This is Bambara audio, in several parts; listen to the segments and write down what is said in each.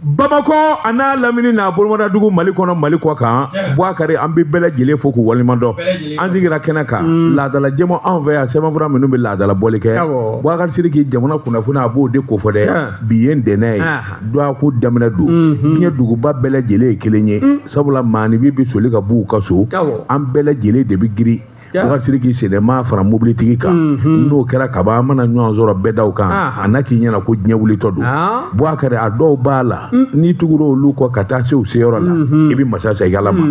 Bamako ana lamini na bolomada dugu Mali kɔnɔ Mali kɔ kan Bouakari an bɛ bɛɛ lajɛlen fo k'u waleɲumandɔn an sigira kɛnɛ kan laadala jɛmu anw fɛ yan sɛbɛnfura minnu bɛ laadala bɔli kɛ Bouakari Sidiki jamana kunnafoni a b'o de kofɔ dɛ bi ye ntɛnɛn ye duwaku daminɛ don diɲɛ duguba bɛɛ lajɛlen ye kelen ye sabula maanifi bɛ soli ka b'u ka so an bɛɛ lajɛlen de bɛ giri Bouakari Sidiki sɛnɛma fara mobilitigi kan n'o kɛra kaban an mana ɲɔgɔn sɔrɔ bɛɛdaw kan a na k'i ɲɛna ko diɲɛ wulitɔ don Bouakari a dɔw b'a la n'i tugura olu kɔ ka taa se u seyɔrɔ la i bɛ masa segin Ala ma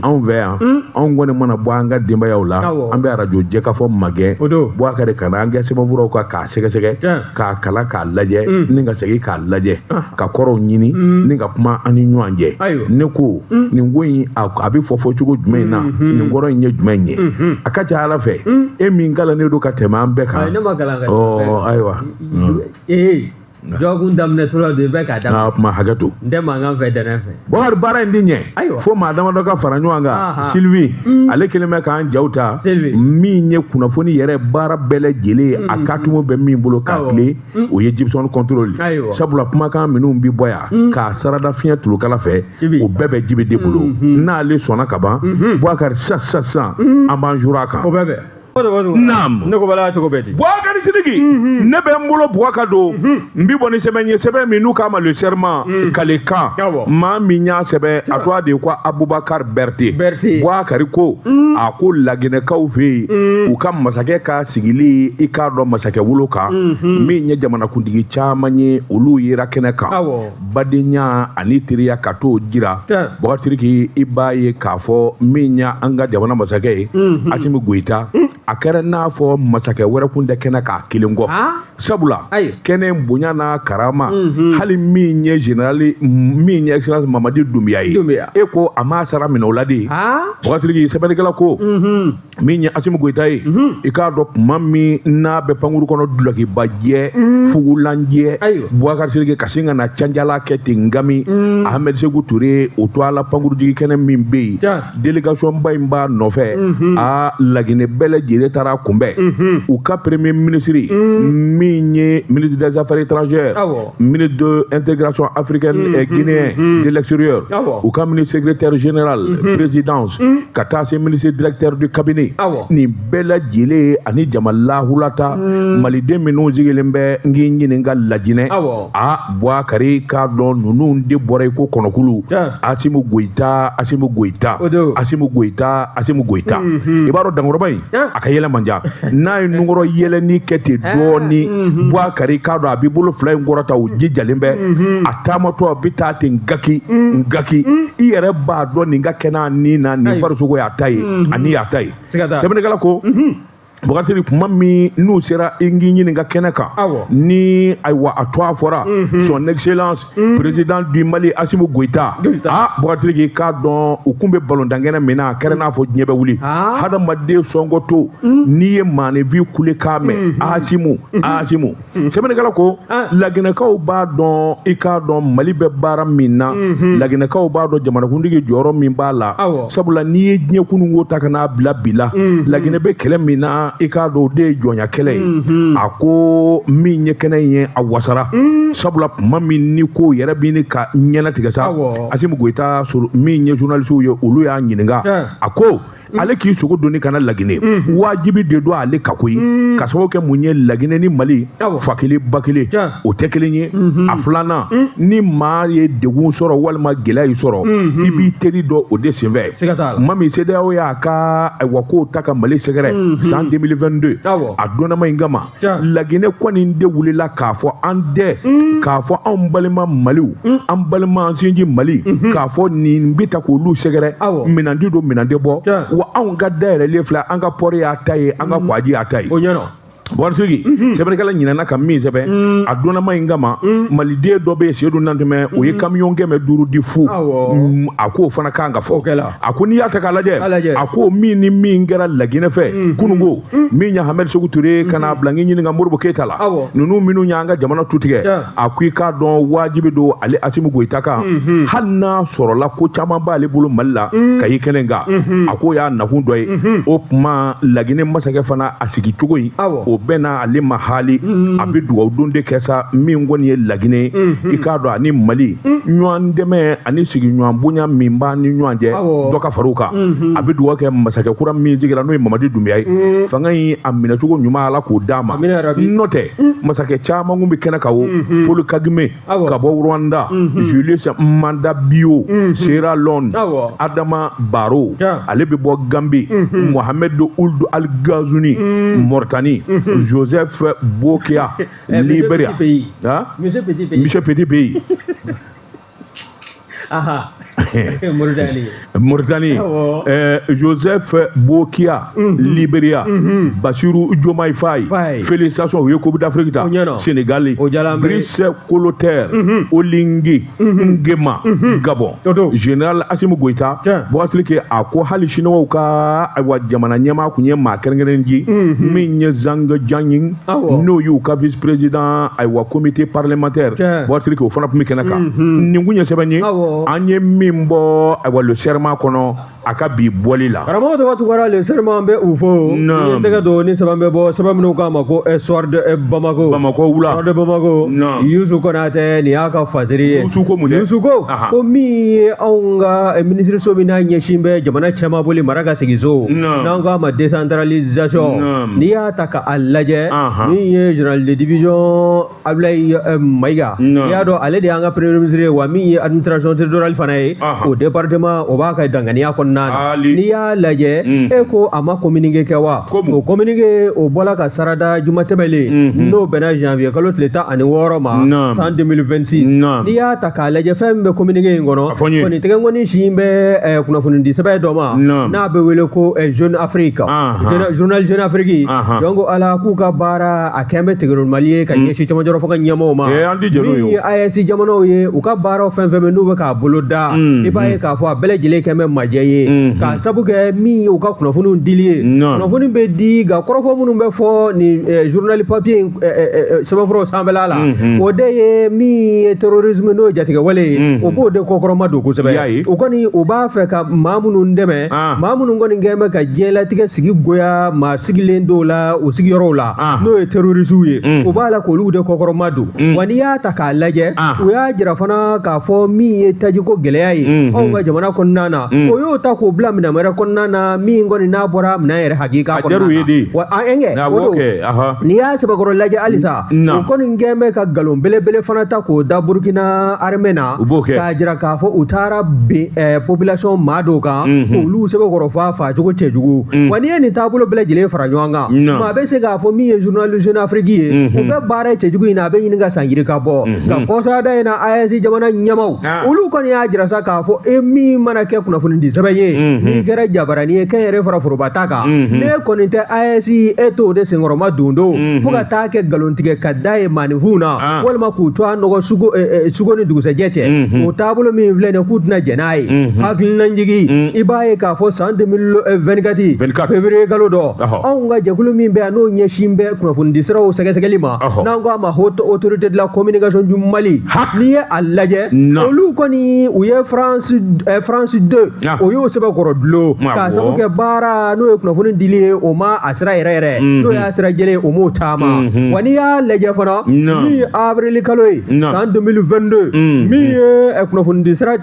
anw fɛ yan anw kɔni mana bɔ an ka denbayaw la an bɛ arajo jɛkafɔ magɛn Bouakari ka na an kɛ sɛbɛnfuraw kan k'a sɛgɛsɛgɛ k'a kalan k'a lajɛ ni ka segin k'a lajɛ ka kɔrɔw ɲini ni ka kuma an ni ɲɔgɔn cɛ ne ko nin ko in a bɛ fɔ cogo jumɛn in na nin kɔrɔ in ye jumɛn ye a ka ca Ala fɛ e min galannen don ka tɛmɛ an bɛɛ kan ayiwa jɔkun daminɛ tora de bɛ ka daminɛ kuma hakɛ to n tɛ mankan fɛ dɛnɛ fɛ Bouakari baara in di ɲɛ fo maa damadɔ ka fara ɲɔgɔn kan Sylvie ale kelen bɛ k'an jaw ta min ye kunnafoni yɛrɛ baara bɛɛ lajɛlen a ka tumu bɛ min bolo k'a tile o ye Gibson contrôle sabula kumakan minnu bi bɔ yan k'a sarada fiɲɛ tulukala fɛ o bɛɛ bɛ Jibi de bolo n'ale sɔnna ka ban Bouakari sisan an b'an jour a kan o bɛɛ bɛ Naam ne ko bala cogo bɛ di Bouakari Sidiki ne bɛ n bolo Bouakari don n bi bɔ ni sɛbɛn ye sɛbɛn min n'u k'a ma le serment kalekan maa min y'a sɛbɛn a tɔgɔ de ko Abubakar Berté Bouakari ko a ko laginɛkaw fɛ yen u ka masakɛ ka sigili i k'a dɔn masakɛ wolo kan min ye jamanakuntigi caman ye olu yera kɛnɛ kan badenya ani teriya ka t'o jira Bouakari Sidiki i b'a ye k'a fɔ min ya an ka jamana masakɛ ye Asimi Goyita a kɛra n'a fɔ masakɛ wɛrɛ kun tɛ kɛnɛ k'a kelen kɔ sabula kɛnɛ bonya n'a karama hali min ye général min ye excellence Mamadi Doumbouya ye e ko a ma sara minɛ o la de Bouakari Sidiki sɛbɛnnikɛla ko min ye Asimi Goyita ye i k'a dɔn tuma min n'a bɛ pankuru kɔnɔ dulɔkibajɛ fugulanjɛ Bouakari Sidiki ka sin ka na canjala kɛ ten ngami Ahmed Sékou Touré o to a la pankurujigi kɛnɛ min bɛ yen délégation ba in b'a nɔfɛ a Laginɛ bɛɛ lajɛlen taara kunbɛn u ka premier ministre min ye ministre des affaires étrangères ministre de l'intégration africaine et guinéen de l'extérieur u ka ministre secrétaire général présidence ka taa se ministre directeur du cabinet nin bɛɛ lajɛlen ani jama lahulata maliden minnu sigilen bɛ n k'i ɲininka Laginɛ Bouakari k'a dɔn ninnu de bɔra i ko kɔnɔkulu Asimi Goyita i b'a dɔn dankɔrɔba in a ka yɛlɛ man diya n'a ye nunkɔrɔ yɛlɛni kɛ ten dɔɔni Bouakari k'a dɔn a b'i bolo fila in kɔrɔta o jijalen bɛ a taamatɔ a bɛ taa ten ngaki i yɛrɛ b'a dɔn nin ka kɛnɛ nin na nin farisogo y'a ta ye ani y'a ta ye sɛbɛnnikɛla ko Bouakari Sidiki kuma min n'u sera i k'i ɲininka kɛnɛ kan ni ayiwa a to a fɔra son excellence président du Mali Asimi Goyita Bouakari Sidiki k'a dɔn u kun bɛ balontan min na a kɛra n'a fɔ diɲɛ bɛ wuli hadamaden sɔngɔ to n'i ye maanifi kulekan mɛn Asimu sɛbɛnnikɛla ko Laginɛkaw b'a dɔn i k'a dɔn Mali bɛ baara min na Laginɛkaw b'a dɔn jamanakuntigi jɔyɔrɔ min b'a la sabula n'i ye diɲɛ kununko ta ka n'a bila bi la Laginɛ bɛ kɛlɛ min na i k'a dɔn o de ye jɔnya kɛlɛ ye a ko min ye kɛnɛ in ye a wasara sabula tuma min ni ko yɛrɛ bɛ ni ka ɲɛnatigɛ sa Asimi Goyita min ye journaliste ye olu y'a ɲininka a ko ale k'i sogo doni kana Laginɛ wajibi de don ale ka koyi ka sababu kɛ mun ye Laginɛ ni Mali fa kelen ba kelen o tɛ kelen ye a filanan ni maa ye degun sɔrɔ walima gɛlɛya y'i sɔrɔ i b'i teri dɔn o de senfɛ maa min CEDEAO y'a ka ayiwa kow ta ka Mali sɛgɛrɛ san 2022 a dɔnnama in kama Laginɛ kɔni de wulila k'a fɔ an tɛ k'a fɔ anw balima Maliw an balima an sinji Mali k'a fɔ nin bɛ ta k'olu sɛgɛrɛ minandi don minande bɔ wa anw ka dayɛlɛlen filɛ an ka pɔri y'a ta ye an ka kwaji y'a ta ye Bouakari Sidiki sɛbɛnnikɛla ɲinɛna ka min sɛbɛn a donnama in kama maliden dɔ bɛ yen Seydou Nantɛmɛ o ye camion 500 di fu a k'o fana kan ka fɔ a ko n'i y'a ta k'a lajɛ a ko min ni min kɛra Laginɛ fɛ kununko min ye Ahmed Sékou Touré ka n'a bila n k'i ɲininka Modibo Keyita la ninnu minnu y'an ka jamana tutigɛ a ko i k'a dɔn wajibi don ale Asimi Goyita kan hali n'a sɔrɔla ko caman b'ale bolo Mali la ka y'i kɛnɛ kan a ko y'a nakun dɔ ye o tuma Laginɛ masakɛ fana a sigi cogo in o bɛɛ n'a ale ma hali a bɛ dugawu don de kɛ sa min kɔni ye laginɛ i k'a dɔn ani Mali ɲɔgɔn dɛmɛ ani sigiɲɔgɔn bonya min b'a ni ɲɔgɔn cɛ dɔ ka far'o kan a bɛ dugawu kɛ masakɛ kura min sigira n'o ye Mamadi Dunbiya ye fanga in a minɛcogo ɲuman Ala k'o d'a ma n'o tɛ masakɛ caman kun bɛ kɛnɛ kan o Paul Kagame ka bɔ Rwanda Julius Maada Bio Sierra Leone Adama Barrow ale bɛ bɔ Gambie Mohamed Ould Al Ghazouani Mauritanie Joseph Boakia Libéria Monsieur Petit Pays Mauritanie Joseph Boakia Libéria Bassirou Diomaye Faye félicitations o ye Coupe d'Afrique ta Sénégal Brice Colotaire Olingi Nguema Gabon Général Assimi Goïta bɔ asili kɛ a ko hali siniwaw ka ayiwa jamana ɲɛmaa kun ye maa kɛrɛnkɛrɛnnen di min ye Zhang Jianyin n'o y'u ka vice président ayiwa comité parlementaire bɔ asili kɛ o fana tun bɛ kɛnɛ kan nin kun ye sɛbɛn ye an ye min bɔ ayiwa le serment kɔnɔ a ka bi bɔli la karamɔgɔ tɔgɔ tugara le serment bɛ u fɔ ni ye tɛgɛ don ni sɛbɛn bɛ bɔ sɛbɛn minnu k'a ma ko soir de Bamako wula soir de Bamako Youssou Konate nin y'a ka fasiri ye Youssou ko min ye anw ka ministre so min n'a ɲɛsin bɛ jamana cɛman boli mara ka segin so n'an k'a ma décentralisation n'i y'a ta k'a lajɛ min ye général de division Abdoulaye Maïga n'i y'a dɔn ale de y'an ka premier ministre ye wa min ye administration territoriale fana ye o département o b'a ka danganiya kɔnɔna na n'i y'a lajɛ e ko a ma communiqué kɛ wa o communiqué o bɔla ka sarada juma tɛmɛlen n'o bɛnna janvier kalo tile 16 ma san 2026 n'i y'a ta k'a lajɛ fɛn min bɛ communiqué in kɔnɔ kɔni tɛgɛnkɔni si bɛ kunnafoni di sɛbɛn dɔ ma n'a bɛ wele ko Jeune Afrique journal Jeune Afrique donc ala k'u ka baara a kɛn bɛ tigɛrɔmali ye ka ɲɛsin camanjɔrɔ fo ka ɲɛmɔgɔw ma min ye AES jamanaw ye u ka baaraw fɛn fɛn bɛ n'u bɛ k'a bolo da i b'a ye k'a fɔ a bɛɛ lajɛlen kɛn bɛ majɛ ye k'a sabu kɛ min ye u ka kunnafoniw dili ye kunnafoni bɛ di nka kɔrɔfɔ minnu bɛ fɔ ni journal papier sɛbɛnfuraw sanfɛla la o de ye min ye terrorisme n'o ye jatigɛwale ye o b'o de kɔkɔrɔma don kosɛbɛ o kɔni o b'a fɛ ka maa minnu dɛmɛ maa minnu kɔni kɛn bɛ ka diɲɛlatigɛ sigi goya maa sigilen dɔw la o sigiyɔrɔw la n'o ye terrorisiw ye o b'a la k'olu de kɔkɔrɔma don wa n'i y'a ta k'a lajɛ u y'a jira fana k'a fɔ min ye tajiko gɛlɛya ye anw ka jamana kɔnɔna na o y'o ta k'o bila minɛn wɛrɛ kɔnɔna na min kɔni n'a bɔra minɛn yɛrɛ hakika kɔnɔna na wa o don n'i y'a sɛbɛkɔrɔ lajɛ halisa o kɔni kɛn bɛ ka nkalon belebele fana ta k'o da Burkina armée na k'a jira k'a fɔ u taara bin population maa dɔw kan k'olu sɛbɛkɔrɔ fa cogo cɛjugu wa n'i ye nin taabolo bɛɛ lajɛlen fara ɲɔgɔn kan maa bɛ se k'a fɔ min ye journal Jeune Afrique ye u bɛ baara cɛjugu in na a bɛ ɲini ka san yiri ka bɔ nka kɔsada in na AES jamana ɲɛmaw olu kɔni y'a jira sa k'a fɔ e min mana kɛ kunnafoni di sɛbɛn ye n'i kɛra jabarani ye kɛn yɛrɛ fara foroba ta kan ne kɔni tɛ AES e t'o de senkɔrɔma don fo ka taa kɛ nkalontigɛ ka da ye maaninfinw na walima k'u to a nɔgɔ sugo ni dugusɛjɛ cɛ o taabolo min filɛ nin k'u tɛna jɛn n'a ye hakilinajigi i b'a ye k'a fɔ san 2024 février kalo dɔ anw ka jɛkulu min bɛ yan n'o ɲɛsin bɛ kunnafoni di siraw sɛgɛsɛgɛli ma n'an ko a ma haute autorité de la communication du Mali n'i ye a lajɛ olu kɔni u ye France 2 o y'o sɛbɛkɔrɔ dulon k'a sabu kɛ baara n'o ye kunnafoni dili ye o ma a sira yɛrɛ n'o y'a sira jɛlen o m'o taama wa n'i y'a lajɛ fana min ye avril kalo ye san 2022 min ye kunnafoni di sira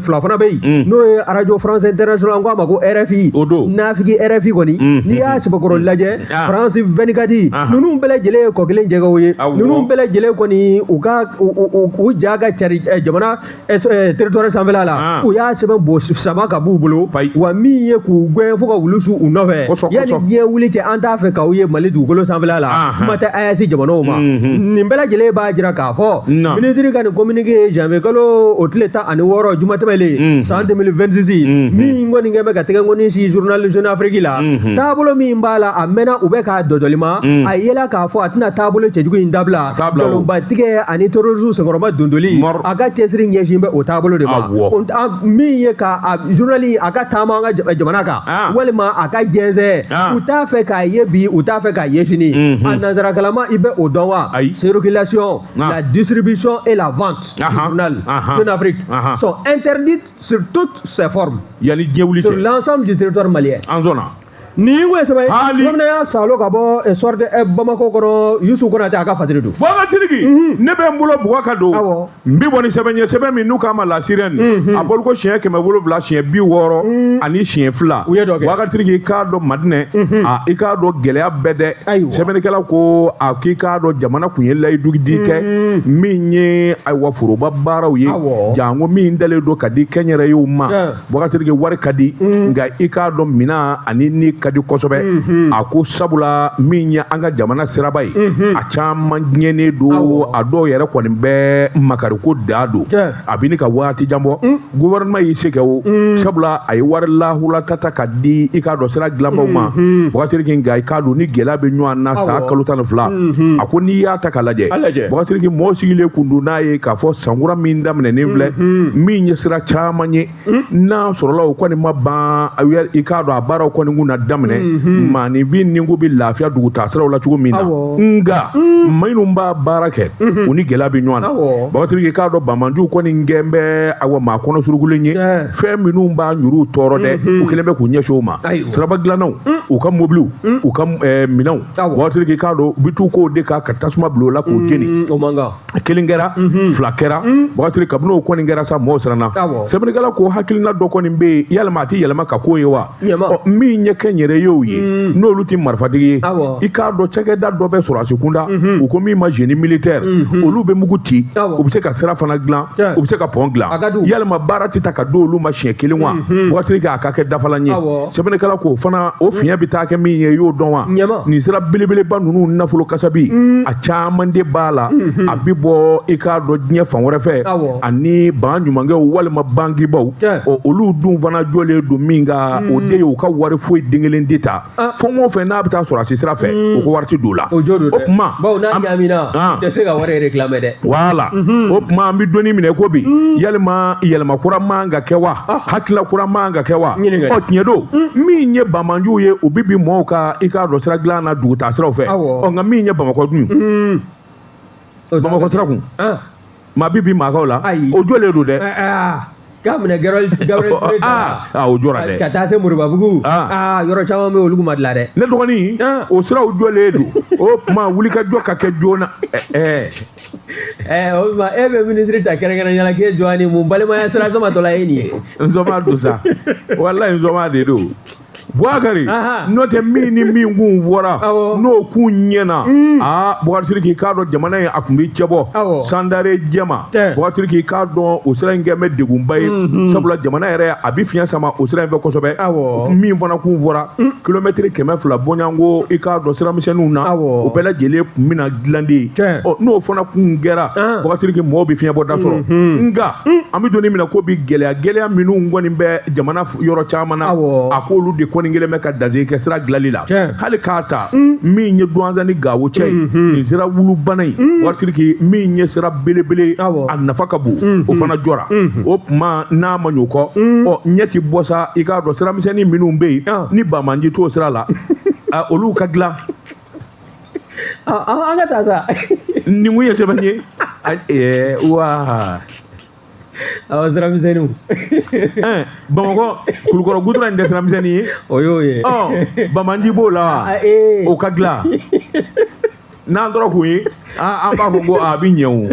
fila fana bɛ yen n'o ye radio France International an ko a ma ko RFI nafigi RFI kɔni n'i y'a sɛbɛkɔrɔ lajɛ France 24 ninnu bɛɛ lajɛlen ye kɔ kelen jɛgɛw ye ninnu bɛɛ lajɛlen kɔni u ja ka cari jamana territoire sanfɛla la u y'a sɛbɛn bon sama ka b'u bolo wa min ye k'u gɛn fo ka wulu su u nɔfɛ yanni diɲɛ wuli cɛ an t'a fɛ k'aw ye Mali dugukolo sanfɛla la kuma tɛ AES jamanaw ma nin bɛɛ lajɛlen b'a jira k'a fɔ ministre ka nin communiqué janvier kalo o tile 16 juma tɛmɛlen san 2026 min kɔni kɛ bɛ ka tɛgɛnkɔni si journal Jeune Afrique la taabolo min b'a la a mɛnna u bɛ k'a dɔdɔli ma a yela k'a fɔ a tɛna taabolo cɛjugu in dabila nkalonbatigɛ ani terrorisme senkɔrɔma dondoli a ka cɛsiri ɲɛsin bɛ o taabolo de ma min ye ka journal a ka taama an ka jamana kan walima a ka jɛnsɛn u t'a fɛ k'a ye bi u t'a fɛ k'a ye sini a nanzarakalama i bɛ o dɔn wa circulation la distribution et la vente du journal Jeune Afrique sont interdites sur toutes ses formes sur l'ensemble du territoire malien ni we saba na ya salo ka bo sorte e Bamako kono Yusu kona ta aka fasiri du Boubacar ne be mbulo Boubacar do mbi boni sebe mi nuka ma la sirène abol ko chien ke me wolo vla chien bi woro ani chien fla Boubacar ka do madne a ika do gele abede sebe ne kala ko a ki ka do jamana kunye lay dugdi ke minye ay wa furo babara ye jango mi ndale do kadi kenyere yu ma Boubacar war kadi nga ika do mina ani ni kadi kosobe ako sabula minya anga jamana sirabai a caman nyene do ado yere ko be makari ko dado abini ka wati jambo gouvernement yi sekewo sabula ay war lahula tata kadi ika do sira glamba ma Boubacar nga ika do ni gela be nyu na sa kaluta no fla ako ni ya ta kalaje Boubacar mo sigile kundu na ye ka fo sangura min damne ne vle minya sira caman nye na sorola ko ni mabba ayer ika do abara ko ni nguna damne mani vin ningu bi lafiya dugu tasira wala cogo min na nga maynu ba barake uni gela bi nywana Boubacar ka do bamanju ko ni ngembe awa ma kono surugule nye fe minu ba nyuru toro de u kelebe ku nyesho ma saraba glanaw u kam moblu u kam minaw Boubacar ka do bitu ko de ka katasuma blo la ko jeni o manga kelingera flakera Boubacar kabno ko ni ngera sa mo sarana sebni gala ko hakilina do ko ni be yalmati yalma ka ko yewa mi nye kenyere yo ye no luti marfatigi ika do chege da do be sura sekunda u ko mi ma génie militaire olu be muguti u be se ka sera fana glan u be se ka pont glan yalma barati ta ka do olu ma chien kelinwa Boubacar ka ka ke dafala nye sebene kala ko fana o fiya bi ta ke mi ye yo don wa ni sera belebele ba nunu nafulo kasabi a chaman de bala abibo ika do nye fan wore fe ani ban nyumange walma bangi baw o olu dun fana jole do minga o de yo ka wari foi dingelen dita fo mo fe na bita sura sira fe o ko warti dula o kuma baw na nyamina te se ga wari réclamer de wala o kuma mi doni mine ko bi yelma kura manga kewa hakla kura manga kewa o tiedo mi nye bamanju ye obibi mo ka ika do sira glana du ta sira fe o nga mi nye bamako dun bamako sira kun ma bibi ma ka la o jole do de kamne garol o jora de ka ta se murba bugu yoro chawo me olugu madla de ne dogoni o sira o jole do o ma wuli ka joka ke jona o ma ebe ministre ta kere kere nyala ke joani mu bale ma sira sama to la eni nzoma do sa wallahi nzoma de do Boubacar no te mini mi ngun vora no kunyena Boubacar ka do jamana ye akumbi chebo sandare jema Boubacar ka do o sira ngeme degumbai sabula jamana yere abi fiya sama o sira ve kosobe mi fana kun vora kilometre keme fula bonyango ka do sira misenu na o bela jele mina glandi no fana kun gera Boubacar mo bi fiya bo da soro nga ami doni mina ko bi gelea minu ngoni be jamana yoro chamana akolu de koningele me ka daje ke sira glalila hali kata mi nye duanza ni gawo chei ni sira wulu banai Boubacar mi nye sira belebele annafa kabu o fana jora o ma na manyuko o nyeti bosa ika do sira miseni minu mbe ni ba manji to sira la olu ka gla anga tasa ni muye sebanye wa sira miseni Bamako kulukoro gudura nde sira miseni oyo ye bamanji bo la o ka gla na ndoro kuyi an b'a fɔ ko a bi ɲɛ o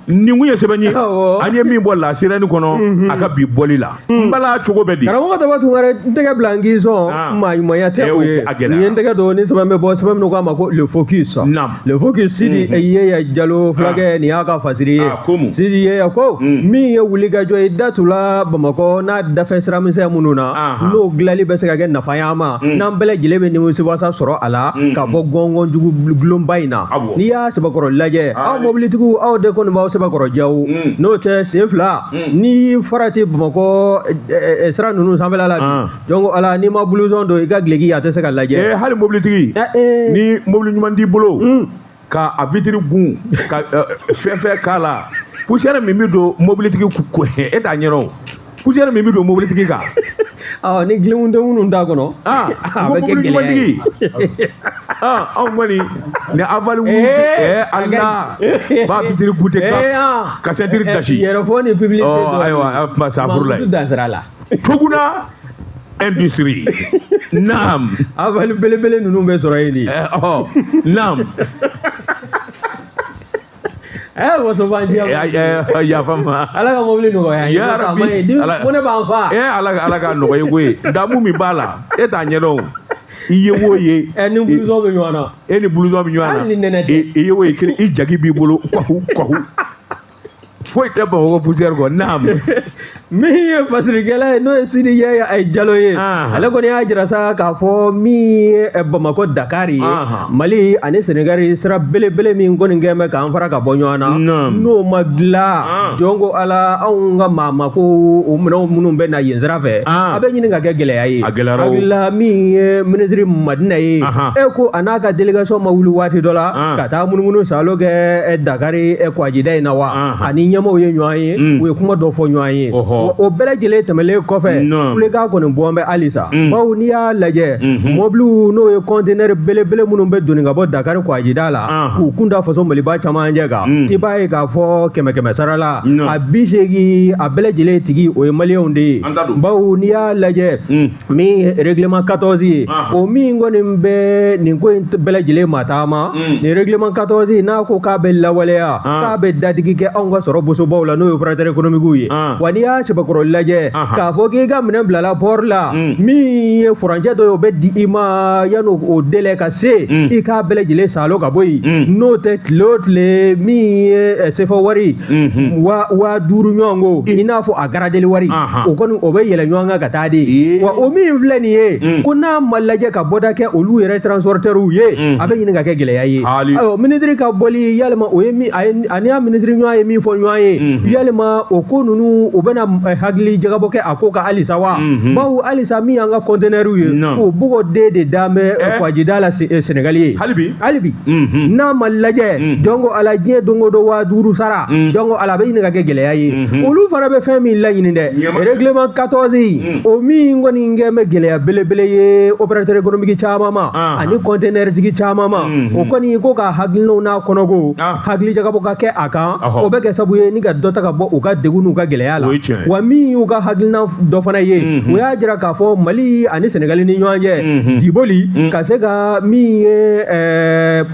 ni kun ye sɛbɛn ye an ye min bɔ lasirani kɔnɔ a ka bi bɔli la n bala cogo bɛ di karamɔgɔ tɔgɔ tun wɛrɛ n tɛgɛ bila n k'i sɔn maa ɲumanya tɛ o ye nin ye n tɛgɛ don ni sɛbɛn bɛ bɔ sɛbɛn min k'a ma ko le focus le focus Sidi Yeya Jalo fulakɛ nin y'a ka fasiri ye Sidi Yeya ko min ye wuli ka jɔ ye datula Bamakɔ n'a dafɛ siramisɛn minnu na n'o dilali bɛ se ka kɛ nafa y'a ma n'an bɛɛ lajɛlen bɛ nimisiwasa sɔrɔ a la ka bɔ gɔngɔn jugu gulonba in na n'i y'a sɛbɛkɔrɔ lajɛ aw mobilitigiw aw de kɔni b'aw sɛbɛkɔrɔ jaw n'o tɛ sen fila ni farati Bamakɔ sira ninnu sanfɛla la bi donc ala n'i ma blouson don i ka gileki a tɛ se ka lajɛ hali mobilitigi ni mobili ɲuman t'i bolo ka a vitiri gun ka fɛn k'a la poussière min bɛ don mobilitigi e t'a ɲɛdɔn o poussière min bɛ don mobilitigi kan ni gilemun tɛ minnu t'a kɔnɔ a bɛ kɛ gɛlɛya ye anw kɔni ni avali ala b'a vitiri gute ka sentiri gasi yɛrɛ fɔ ni publicité ayiwa kuma safuru la dansira la tuguna industrie. Naam. Avali belebele ninnu bɛ sɔrɔ yen de. Naam. Wasobanji yafa ma. Ala ka mobili nɔgɔya. Ya Rabbi. Ko ne b'an fa. Ala ka nɔgɔya koyi. Damu min b'a la e t'a ɲɛdɔn. I ye wo ye. Ni blouson bɛ ɲɔgɔn na. E ni blouson bɛ ɲɔgɔn na. Hali ni nɛnɛ tɛ. I ye wo ye kelen i jagi b'i bolo kwahu. Foyi tɛ Bamakɔ poussière kɔ. Naam. Min ye fasirikɛla ye n'o ye Sidi Yaya Jalo ye. Ale kɔni y'a jira sa k'a fɔ min ye Bamakɔ Dakar ye. Mali ani Sénégal sira belebele min kɔni kɛn bɛ k'an fara ka bɔ ɲɔgɔn na. N'o ma dilan jɔn ko Ala anw ka maa ko o minɛnw minnu bɛ na yen sira fɛ. A bɛ ɲini ka kɛ gɛlɛya ye. A gɛlɛyara o. Hakilila min ye ministre Madina ye. Ko a n'a ka délégation ma wuli waati dɔ la ka taa munumunu salo kɛ Dakar Kɔgɔjida in na wa. Ani ɲɛmaaw ye ɲɔgɔn ye. U ye kuma dɔ fɔ ɲɔgɔn ye. O bɛɛ lajɛlen tɛmɛlen kɔfɛ kulekan kɔni bɔn bɛ halisa bawo n'i y'a lajɛ mɔbiliw n'o ye conteneur belebele minnu bɛ doni ka bɔ Dakar Kɔgɔjida la k'u kun da faso Maliba caman ɲɛ kan i b'a ye k'a fɔ 100 sara la a 80 a bɛɛ lajɛlen tigi o ye maliyɛnw de ye bawo n'i y'a lajɛ min ye règlement 14 ye o min kɔni bɛ nin ko in bɛɛ lajɛlen matama nin règlement 14 n'a ko k'a bɛ lawaleya k'a bɛ dadigi kɛ anw ka sɔrɔ bosobaw la n'o ye opérateur économique ye wa n'i y'a sɛbɛkɔrɔ lajɛ k'a fɔ k'i ka minɛn bilala port la min ye furancɛ dɔ ye o bɛ di i ma yanni o délai ka se i k'a bɛɛ lajɛlen salo ka bɔ yen n'o tɛ tile o tile min ye CFA wari 5000 ɲɔgɔn ko i n'a fɔ a garadeli wari o kɔni o bɛ yɛlɛ ɲɔgɔn kan ka taa de wa o min filɛ nin ye ko n'a ma lajɛ ka bɔda kɛ olu yɛrɛ transporteurs ye a bɛ ɲini ka kɛ gɛlɛya ye ayiwa ministre ka bɔli yalima o ye min a ni a ministre ɲɔgɔn ye min fɔ ɲɔgɔn ye yalima o ko ninnu o bɛna hakili jagabɔ kɛ a ko ka halisa wa bawo halisa min y'an ka conteneurs ye o bɔgɔden de dalen bɛ Kɔgɔjida la Sénégal ye hali bi n'a ma lajɛ donc Ala diɲɛ don o don 5000 sara donc Ala bɛ ɲini ka kɛ gɛlɛya ye olu fana bɛ fɛn min laɲini dɛ règlement 14 o min kɔni kɛn bɛ gɛlɛya belebele ye opérateur économique caman ma ani conteneur tigi caman ma o kɔni ko ka hakilinaw n'a kɔnɔko hakili jagabɔ ka kɛ a kan o bɛ kɛ sabu ye ni ka dɔ ta ka bɔ u ka degun n'u ka gɛlɛya la wa min y'u ka hakilina dɔ fana ye o y'a jira k'a fɔ Mali ani Sénégal ni ɲɔgɔn cɛ diboli ka se ka min ye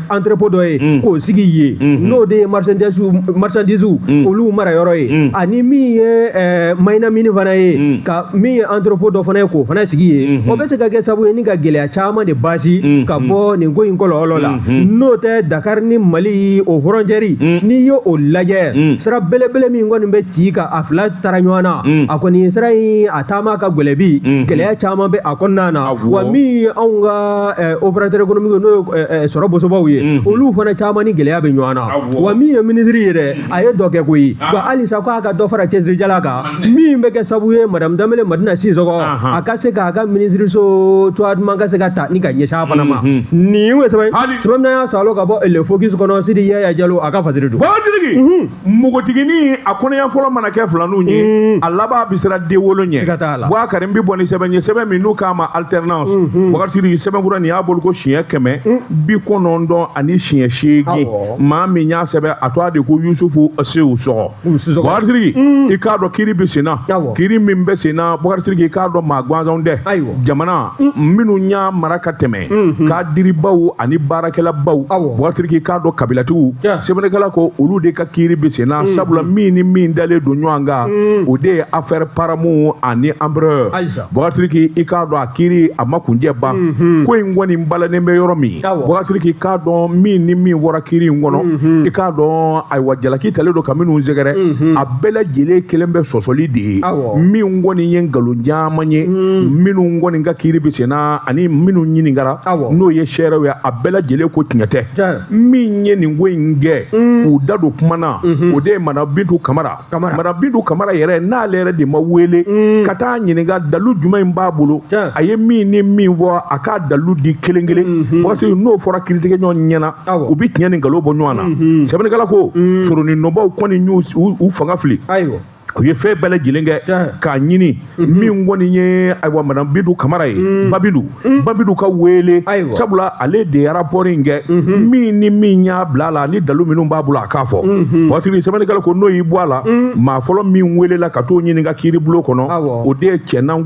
entrepôt dɔ ye k'o sigi ye n'o de ye marchandise olu mara yɔrɔ ye ani min ye mayina mini fana ye ka min ye entrepôt dɔ fana ye k'o fana sigi ye o bɛ se ka kɛ sabu ye ni ka gɛlɛya caman de basi ka bɔ nin ko in kɔlɔlɔ la n'o tɛ Dakar ni Mali o frontière n'i ye o lajɛ sira belebele min kɔni bɛ ci ka a fila tara ɲɔgɔn na a kɔni sira in a taama ka gɛlɛbi gɛlɛya caman bɛ a kɔnɔna na wa min ye anw ka opérateur économique n'o ye sɔrɔ bosobaw ye olu fana caman ni gɛlɛya bɛ ɲɔgɔn na wa min ye ministre ye dɛ a ye dɔ kɛ koyi wa halisa k'a ka dɔ fara cɛsirijala kan min bɛ kɛ sabu ye madame Danbele Madina Sisɔkɔ a ka se k'a ka ministre so cogoya duman ka se ka ta ni ka ɲɛsin a fana ma nin ye sɛbɛn sɛbɛn min y'a salo ka bɔ le focus kɔnɔ Sidi Yaya Jalo a ka fasiri don npogotigini a kɔnɔya fɔlɔ mana kɛ filaninw ye a laban bɛ siran den wolo ɲɛ siga t'a la Boubacar n bɛ bɔ ni sɛbɛn ye sɛbɛn min n'u k'a ma alternance Boubacar sɛbɛnkura nin y'a bolo ko siɲɛ 190 ani siɲɛ 8 maa min y'a sɛbɛn a tɔgɔ de ko Yusufu Sehu Sɔgɔ Boubacar i k'a dɔn kiiri bɛ sen na kiiri min bɛ sen na Boubacar i k'a dɔn maa gansanw tɛ jamana minnu y'a mara ka tɛmɛ k'a diribaw ani baarakɛlabaw Boubacar i k'a dɔn kabilatigiw sɛbɛnnikɛla ko olu de ka kiiri bɛ sen na sabula min ni min dalen don ɲɔgɔn kan o de ye affaire paramu ani ambreur Boubacar i k'a dɔn a kiiri a ma kunjɛ ban ko in kɔni balanen bɛ yɔrɔ min Boubacar i k'a dɔn min ni min wɔra kiiri in kɔnɔ i k'a dɔn ayiwa jalaki talen don ka minnu sɛgɛrɛ a bɛɛ lajɛlen kelen bɛ sɔsɔli de ye min kɔni ye nkalon caman ye minnu kɔni ka kiiri bɛ sen na ani minnu ɲininkara n'o ye sɛrɛw ye a bɛɛ lajɛlen ko tiɲɛ tɛ min ye nin ko in kɛ k'u da don kuma na o de ye Madame Bintu Kamara Madame Bintu Kamara yɛrɛ n'ale yɛrɛ de ma wele ka taa ɲininka dalu jumɛn in b'a bolo a ye min ni min fɔ a k'a dalu di kelen kelen parce que n'o fɔra kiiritigɛ ɲɔgɔn ɲɛna u bɛ tiɲɛ ni nkalon bɔ ɲɔgɔn na sɛbɛnnikɛla ko soronin nɔbaw kɔni y'u fanga fili u ye fɛn bɛɛ lajɛlen kɛ k'a ɲini min kɔni ye ayiwa madame Bintu Kamara ye Babidu ka wele sabula ale de ye rapport in kɛ min ni min y'a bila a la ni dalu minnu b'a bolo a k'a fɔ waati sɛbɛnnikɛla ko n'o y'i bɔ a la maa fɔlɔ min welela ka t'o ɲininka kiiri bulon kɔnɔ o de ye Cɛnan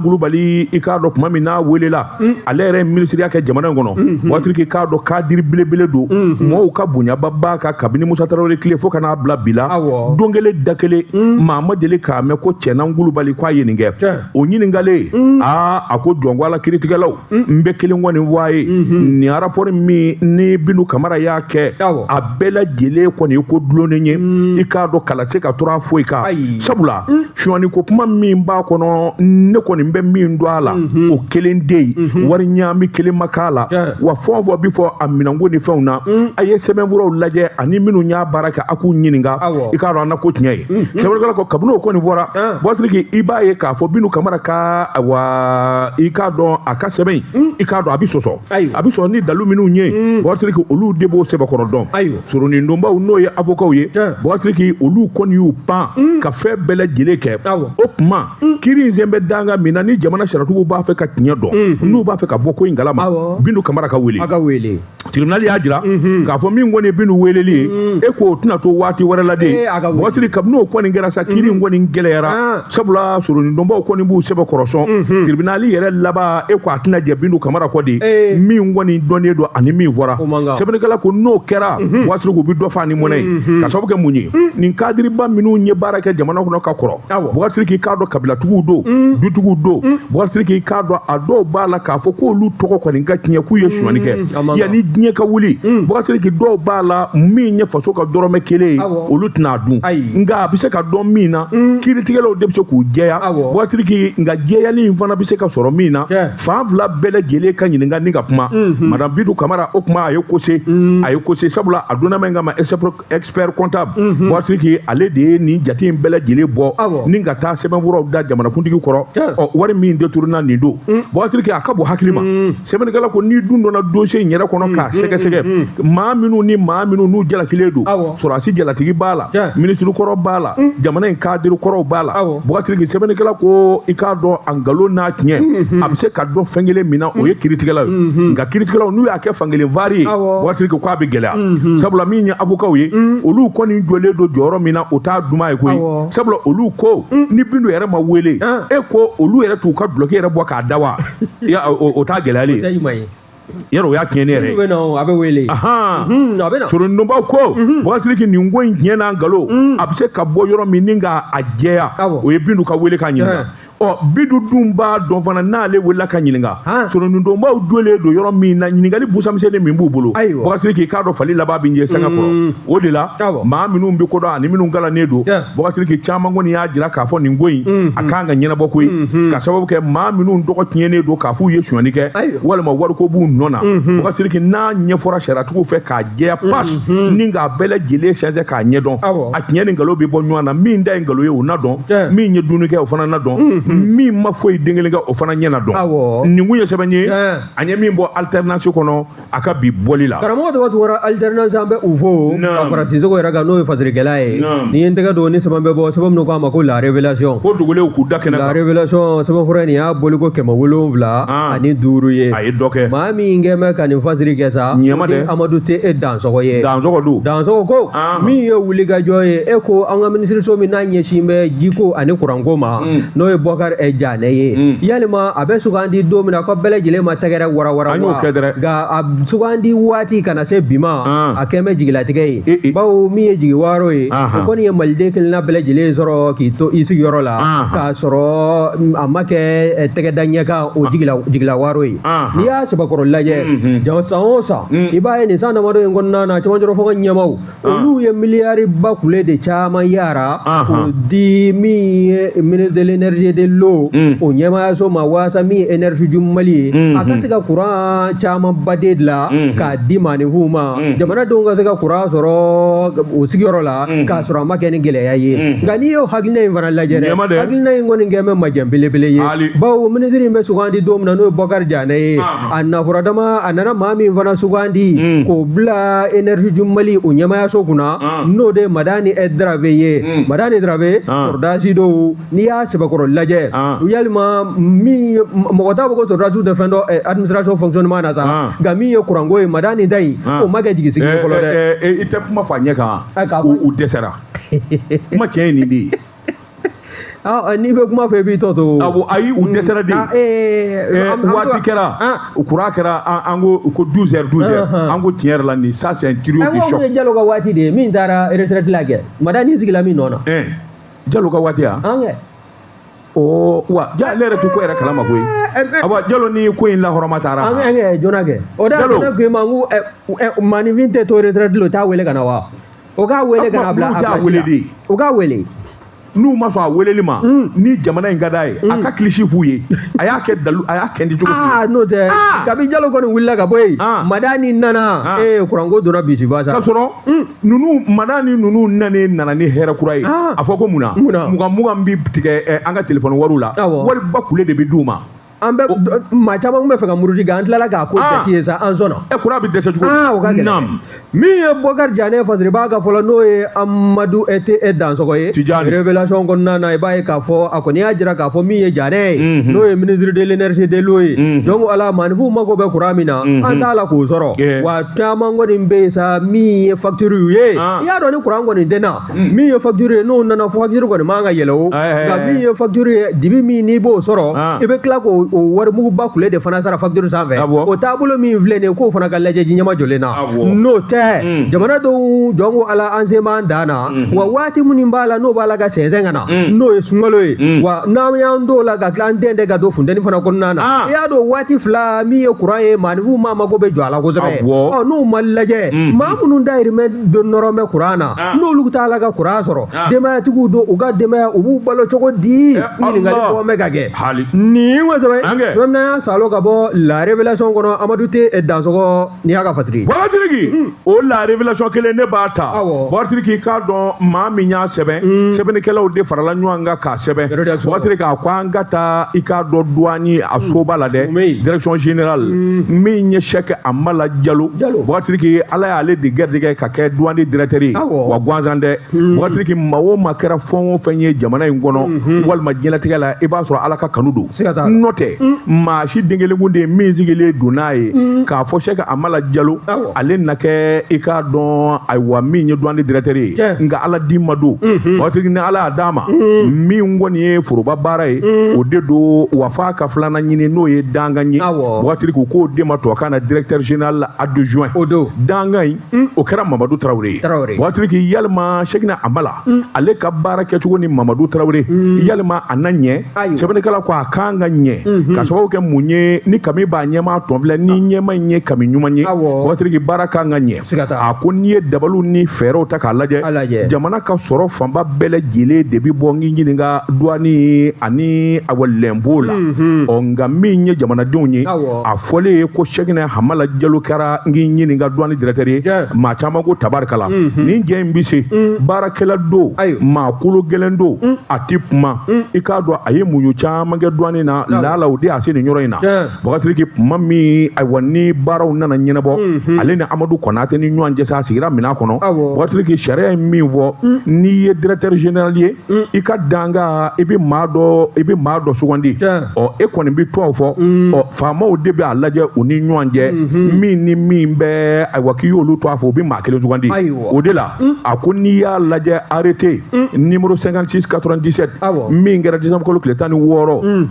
Kulubali i k'a dɔn tuma min n'a welela ale yɛrɛ ye minisiriya kɛ jamana in kɔnɔ waati k'a dɔn kadiri belebele don mɔgɔw ka bonyaba b'a ka kabini Musa Tarawele tile fo ka n'a bila bi la don kelen da kelen maa ma deli k'a mɛn ko Cɛnan Kulubali k'a ye nin kɛ o ɲininkalen a ko jɔn ko ala kiiritigɛlaw n bɛ kelen kɔni fɔ a ye nin rapport min ni Bintu Kamara y'a kɛ a bɛɛ lajɛlen kɔni ye ko dulonnen ye i k'a dɔn kala se ka tora foyi kan sabula suɲɛni ko kuma min b'a kɔnɔ ne kɔni bɛ min don a la o kelen de ye wari ɲaami kelen ma k'a la wa fɛn o fɛn bi fɔ a minɛnko ni fɛnw na a ye sɛbɛnfuraw lajɛ ani minnu y'a baara kɛ a k'u ɲininka i k'a dɔn an na ko tiɲɛ ye sɛbɛnnikɛla ko kabini o kɔni fɔra Bɔsiriki i b'a ye k'a fɔ Bintu Kamara ka i k'a dɔn a ka sɛbɛn i k'a dɔn a bɛ sɔsɔ ni dalu minnu ye Bɔsiriki olu de b'o sɛbɛnkɔrɔ dɔn soronin donbaw n'o ye avocat ye Bɔsiriki olu kɔni y'u pan ka fɛn bɛɛ lajɛlen kɛ o tuma kiiri in sen bɛ danga min na ni jamana saratigiw b'a fɛ ka tiɲɛ dɔn n'u b'a fɛ ka bɔ ko in kalama Bintu Kamara ka wele tribunal y'a jira k'a fɔ min kɔni ye Bintu weleli ye e ko o tɛna to waati wɛrɛ la de Bɔsiriki kabini o kɔni kɛra sa kiiri in kɔni gɛlɛyara sabula soronin donbaw kɔni b'u sɛbɛn kɔrɔsɔn tribunal yɛrɛ laban e ko a tɛna jɛ Bintu Kamara kɔ de min kɔni dɔnnen don ani min fɔra sɛbɛnnikɛla ko n'o kɛra Bɔsiriki u bɛ dɔ fa ni mɔnɛ ye ka sababu kɛ mun ye nin kadiriba minnu ye baara kɛ jamana kɔnɔ ka kɔrɔ Bɔsiriki k'a dɔn kabilatigiw don dutigiw don Bɔsiriki k'a dɔn a dɔw b'a la k'a fɔ k'olu tɔgɔ kɔni ka tiɲɛ k'u ye suɲɛni kɛ yanni diɲɛ ka wuli Bɔsiriki dɔw b'a la min ye faso ka dɔrɔmɛ kelen ye olu tɛna dun nka a bɛ se ka dɔn min na kiiritigɛlaw de bɛ se k'u jɛya Bɔsiriki nka jɛyali in fana bɛ se ka sɔrɔ min na fan fila bɛɛ lajɛlen ka ɲininka ni ka kuma madame Bintu Kamara o kuma a ye kose sabula a donna min kama expert comptable Bɔsiriki ale de ye nin jate in bɛɛ lajɛlen bɔ ni ka taa sɛbɛnfuraw da jamanakuntigi kɔrɔ wari min détourna nin don Bɔsiriki a ka bɔ hakili ma sɛbɛnnikɛla ko ni dun donna dossier in yɛrɛ kɔnɔ k'a sɛgɛsɛgɛ maa minnu n'u jalakilen don sɔrɔdasi jalatigi b'a la minisiri kɔrɔ b'a la jamana in kadiri kɔrɔw b'a la Bɔsiriki sɛbɛnnikɛla ko i k'a dɔn a nkalon n'a tiɲɛ a bɛ se ka dɔn fɛn kelen min na o ye kiiritigɛlaw ye nka kiiritigɛlaw n'u y'a kɛ fankelen vari ye Bɔsiriki k'a bɛ gɛlɛya sabula min ye avocat ye olu kɔni jɔlen don jɔyɔrɔ min na o t'a duman ye koyi sabula olu ko ni Bintu yɛrɛ ma wele e ko olu yɛrɛ t'u ka duloki yɛrɛ bɔ k'a da wa o t'a gɛlɛyalen yɛrɛ o y'a tiɲɛ ne yɛrɛ a bɛ wele soronin donbaw ko Bɔsiriki nin ko in tiɲɛ n'a nkalon a bɛ se ka bɔ yɔrɔ min ni k'a jɛya o ye Bintu ka wele k'a ɲininka Bintu dun b'a dɔn fana n'ale welela ka ɲininka soronin donbaw donnen don yɔrɔ min na ɲininkali busamisɛnnin min b'u bolo Bɔsiriki k'a dɔn fali laban bɛ ɲɛ sanga kɔrɔ o de la maa minnu bɛ kodɔn ani minnu galannen don Bɔsiriki caman kɔni y'a jira k'a fɔ nin ko in a kan ka ɲɛnabɔ koyi ka sababu kɛ maa minnu tɔgɔ tiɲɛnen don k'a f'u ye suɲɛni kɛ walima wariko b'u nɔ na Bɔsiriki n'a ɲɛfɔra sariyatigiw fɛ k'a jɛya pas ni k'a bɛɛ lajɛlen sɛnsɛn k'a ɲɛdɔn a tiɲɛ ni nkalon bɛ bɔ ɲɔgɔn na min da ye nkalon ye o na dɔn min ye dumuni kɛ o fana na dɔn min ma foyi den kelen kɛ o fana ɲɛna dɔn nin kun ye sɛbɛn ye an ye min bɔ alternance kɔnɔ a ka bi bɔli la karamɔgɔ tɔgɔ tugura alternance an bɛ u fo ka fara Sisoko yɛrɛ kan n'o ye fasirikɛla ye ni ye n tɛgɛ don ni sɛbɛn bɛ bɔ sɛbɛn minnu k'a ma ko la révélation ko dugulenw k'u da kɛnɛ la révélation sɛbɛnfura nin y'a boli ko 770 ani 5 ye a ye dɔ kɛ maa min kɛ mɛ ka nin fasiri kɛ sa Amadu tɛ e Dansɔgɔ ye Dansɔgɔ ko min ye wulikajɔ ye e ko an ka minisiriso min n'a ɲɛsin bɛ jiko ani kuranko ma n'o ye Bɔkari Janɛ ye yalima a bɛ sugandi don min na ko bɛɛ lajɛlen ma tɛgɛrɛ warawara wa nka a sugandi waati kana se bi ma a kɛn bɛ jigilatigɛ ye bawo min ye jigiwaro ye o kɔni ye maliden kelenna bɛɛ lajɛlen sɔrɔ k'i to i sigiyɔrɔ la k'a sɔrɔ a ma kɛ tɛgɛda ɲɛkan o jigilawaro ye n'i y'a sɛbɛkɔrɔ lajɛ san o san i b'a ye nin san damadɔ in kɔnɔna na caman fɔ ka ɲɛmaw olu ye miliyari ba kule de caman yara k'o di min ye ministre de l'énergie de lo o ɲɛmaya so ma waasa min ye énergie jumali ye a ka se ka courant caman bade la k'a di maaninfinw ma jamanadenw ka se ka courant sɔrɔ o sigiyɔrɔ la k'a sɔrɔ a ma kɛ ni gɛlɛya ye nka n'i y'o hakilina in fana lajɛ dɛ hakilina in kɔni kɛ bɛ majɛ belebele ye bawo minisiri in bɛ sugandi don min na n'o ye Bokari Janɛ ye a nafɔra dama a nana maa min fana sugandi k'o bila énergie jumali o ɲɛmayaso kunna n'o de ye Madani Drabe ye Madani Drabe sɔrɔdasi dɔw n'i y'a sɛbɛkɔrɔ lajɛ yalima min mɔgɔ t'a fɔ ko sɔrɔdasiw tɛ fɛn dɔ administration fonctionnement na sa nka min ye kuranko ye Madani ta in o ma kɛ jigisigi ye fɔlɔ dɛ i tɛ kuma fɔ a ɲɛ kan u dɛsɛra kuma tiɲɛ ye nin de ye n'i bɛ kuma fɛ i b'i tɔ to ayi u dɛsɛra de waati kɛra courant kɛra an ko 12 heures an ko tiɲɛ yɛrɛ la nin ça c'est un trio de choc ye Jalo ka waati de ye min taara retraite la kɛ Madani sigila min nɔ na Jalo ka waati ya wa ne yɛrɛ tɛ ko yɛrɛ kalama koyi awa Jalo ni ko in lahɔrɔma taara jɔna kɛ o da ne ko ma ko maninfin tɛ to retraite la o t'a wele ka na wa o k'a wele ka na bila a place la o k'a wele n'u ma sɔn a weleli ma ni jamana in ka d'a ye a ka kilisi f'u ye a y'a kɛ dalu a y'a kɛndi cogo di n'o tɛ kabi Jalo kɔni wulila ka bɔ yen Madani nana kuranko donna bisiba sa k'a sɔrɔ Madani ninnu nana ni hɛrɛ kura ye a fɔ ko munna mugan bi tigɛ an ka téléphone wariw la wariba kule de bɛ d'u ma an bɛ maa caman tun bɛ fɛ ka muruti nka an tilala k'a ko dati ye sa an sɔnna courant bɛ dɛsɛ cogo o ka gɛlɛn min ye Bokari Janɛ fasiriba ka fɔlɔ n'o ye Amadu Dansɔgɔ ye révélation kɔnɔna na i b'a ye k'a fɔ a kɔni y'a jira k'a fɔ min ye Janɛ ye n'o ye ministre de l'énergie de l'eau ye donc ala maaninfinw mago bɛ courant min na an t'a la k'o sɔrɔ wa caman kɔni bɛ yen sa min ye facture ye i y'a dɔn ni courant kɔni tɛ na min ye facture ye n'o nana facture kɔni man ka yɛlɛ o nka min ye facture ye dibi min n'i b'o sɔrɔ i bɛ tila k'o o warimuguba kule de fana sara facture sanfɛ o taabolo min filɛ nin ye k'o fana ka lajɛ ji ɲɛma jɔlen na n'o tɛ jamana dɔw jɔn ko ala an se b'an dan na wa waati minnu b'a la n'o b'a la ka sɛnsɛn ka na n'o ye sunkalo ye wa n'an y'an t'o la ka tila an den de ka don funtɛni fana kɔnɔna na i y'a dɔn waati fila min ye courant ye maaninfinw ma mago bɛ jɔ a la kosɛbɛ n'o ma lajɛ maa minnu dayirimɛ nɔrɔ bɛ courant na n'olu t'a la ka courant sɔrɔ denbayatigiw don u ka denbaya u b'u balo cogo di ɲininkali bɔ bɛ ka kɛ nin kosɛbɛ Sɔmina salo ka bɔ la révélation kɔnɔ Amadu Dansɔgɔ n'i y'a ka fasiri Bɔkari o la révélation kelen ne b'a ta Bɔkari k'a dɔn maa min y'a sɛbɛn sɛbɛnnikɛlaw de farala ɲɔgɔn kan k'a sɛbɛn Bɔkari k'a ko an ka taa i k'a dɔn douane a soba la dɛ direction générale min ye chèque Amala Jalo Bɔkari ala y'ale de gɛrɛdigɛ ka kɛ douane directeur ye wa gansan dɛ Bɔkari maa o maa kɛra fɛn o fɛn ye jamana in kɔnɔ walima diɲɛlatigɛ la i b'a sɔrɔ ala ka kanu don n'o tɛ maa si den kelen kun de ye min sigilen don n'a ye k'a fɔ Cheick Amala Jalo ale na kɛ i k'a dɔn ayiwa min ye douane directeur ye nka ala di ma don waati ni ala y'a d'a ma min kɔni ye foroba baara ye o de don wa f'a ka filanan ɲini n'o ye dangan ye waati k'o de ma tubabukan na directeur général adjoint o don dangan in o kɛra Mamadu Tarawele ye waati yalima Cheick Amala ale ka baara kɛcogo ni Mamadu Tarawele yalima a na ɲɛ sɛbɛnnikɛla ko a kan ka ɲɛ ka sababu kɛ mun ye ni kami b'a ɲɛma tɔn filɛ ni ɲɛma in ye kami ɲuman ye Bɔkari baara kan ka ɲɛ a ko n'i ye dabaliw ni fɛɛrɛw ta k'a lajɛ jamana ka sɔrɔ fanba bɛɛ lajɛlen de bi bɔ n k'i ɲininka douane ani lɛnpo la nka min ye jamanadenw ye a fɔlen ye ko Cheick Amala Jalo kɛra n k'i ɲininka douane directeur ye maa caman ko tabarikala nin jɛ in bi se baarakɛla don maa kolo gɛlɛn don a ti kuma i k'a dɔn a ye muɲu caman kɛ douane na lala o de y'a se nin yɔrɔ in na Bɔkari kuma min ayiwa ni baaraw nana ɲɛnabɔ ale ni Amadu Konate ni ɲɔgɔn cɛ sa a sigira minɛn kɔnɔ Bɔkari sariya ye min fɔ n'i ye directeur général ye i ka danga i bɛ maa dɔ sugandi e kɔni bɛ to fɔ faamaw de bɛ a lajɛ u ni ɲɔgɔn cɛ min ni min bɛ ayiwa k'i y'olu to a fɔ u bɛ maa kelen sugandi o de la a ko n'i y'a lajɛ arrêté numéro 5697 min kɛra décembre kalo tile 16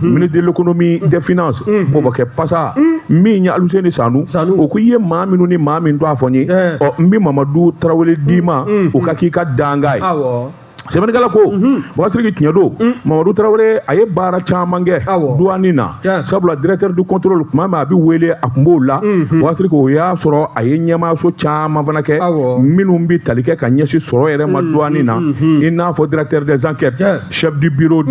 ministre de l'économie des finances Bɔbɔkɛ Pasa min ye Aluseni Sanu o ko i ye maa minnu ni maa min to a fɔ n ye n bɛ Mamadu Tarawele d'i ma o ka k'i ka danga ye sɛbɛnnikɛla ko Boubacar tiɲɛ don Mamadou Traoré a ye baara caman kɛ douane na sabula directeur du contrôle tuma min a bɛ wele a tun b'o la Boubacar o y'a sɔrɔ a ye ɲɛmaayaso caman fana kɛ minnu bɛ tali kɛ ka ɲɛsin sɔrɔ yɛrɛ ma douane na i n'a fɔ directeur des enquêtes chef du bureau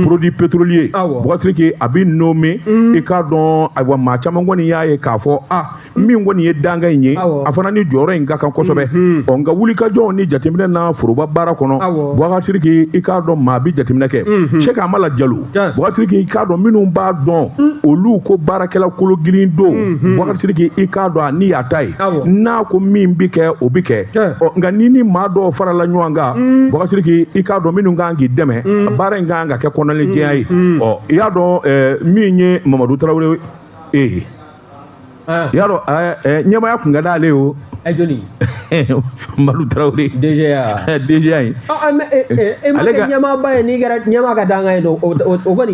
produit pétrolier Boubacar a bɛ nommé i k'a dɔn ayiwa maa caman kɔni y'a ye k'a fɔ min kɔni ye danga in ye a fana ni jɔyɔrɔ in ka kan kosɛbɛ nka wulikajɔw ni jateminɛ na foroba baara kɔnɔ Boubacar i k'a dɔn maa bɛ jateminɛ kɛ Cheikh Amala Diallo Boubacar i k'a dɔn minnu b'a dɔn olu ko baarakɛla kolo girin don Boubacar i k'a dɔn a ni y'a ta ye n'a ko min bɛ kɛ o bɛ kɛ nka ni maa dɔw farala ɲɔgɔn kan Boubacar i k'a dɔn minnu kan k'i dɛmɛ baara in kan ka kɛ kɔnɔnajɛya ye i y'a dɔn min ye Mamadou Traoré y'a dɔn ɲɛmaaya kun ka d'ale o joli Mamadou Traoré DGA in ale ka ɲɛmaaba ye n'i kɛra ɲɛmaa ka danga ye o kɔni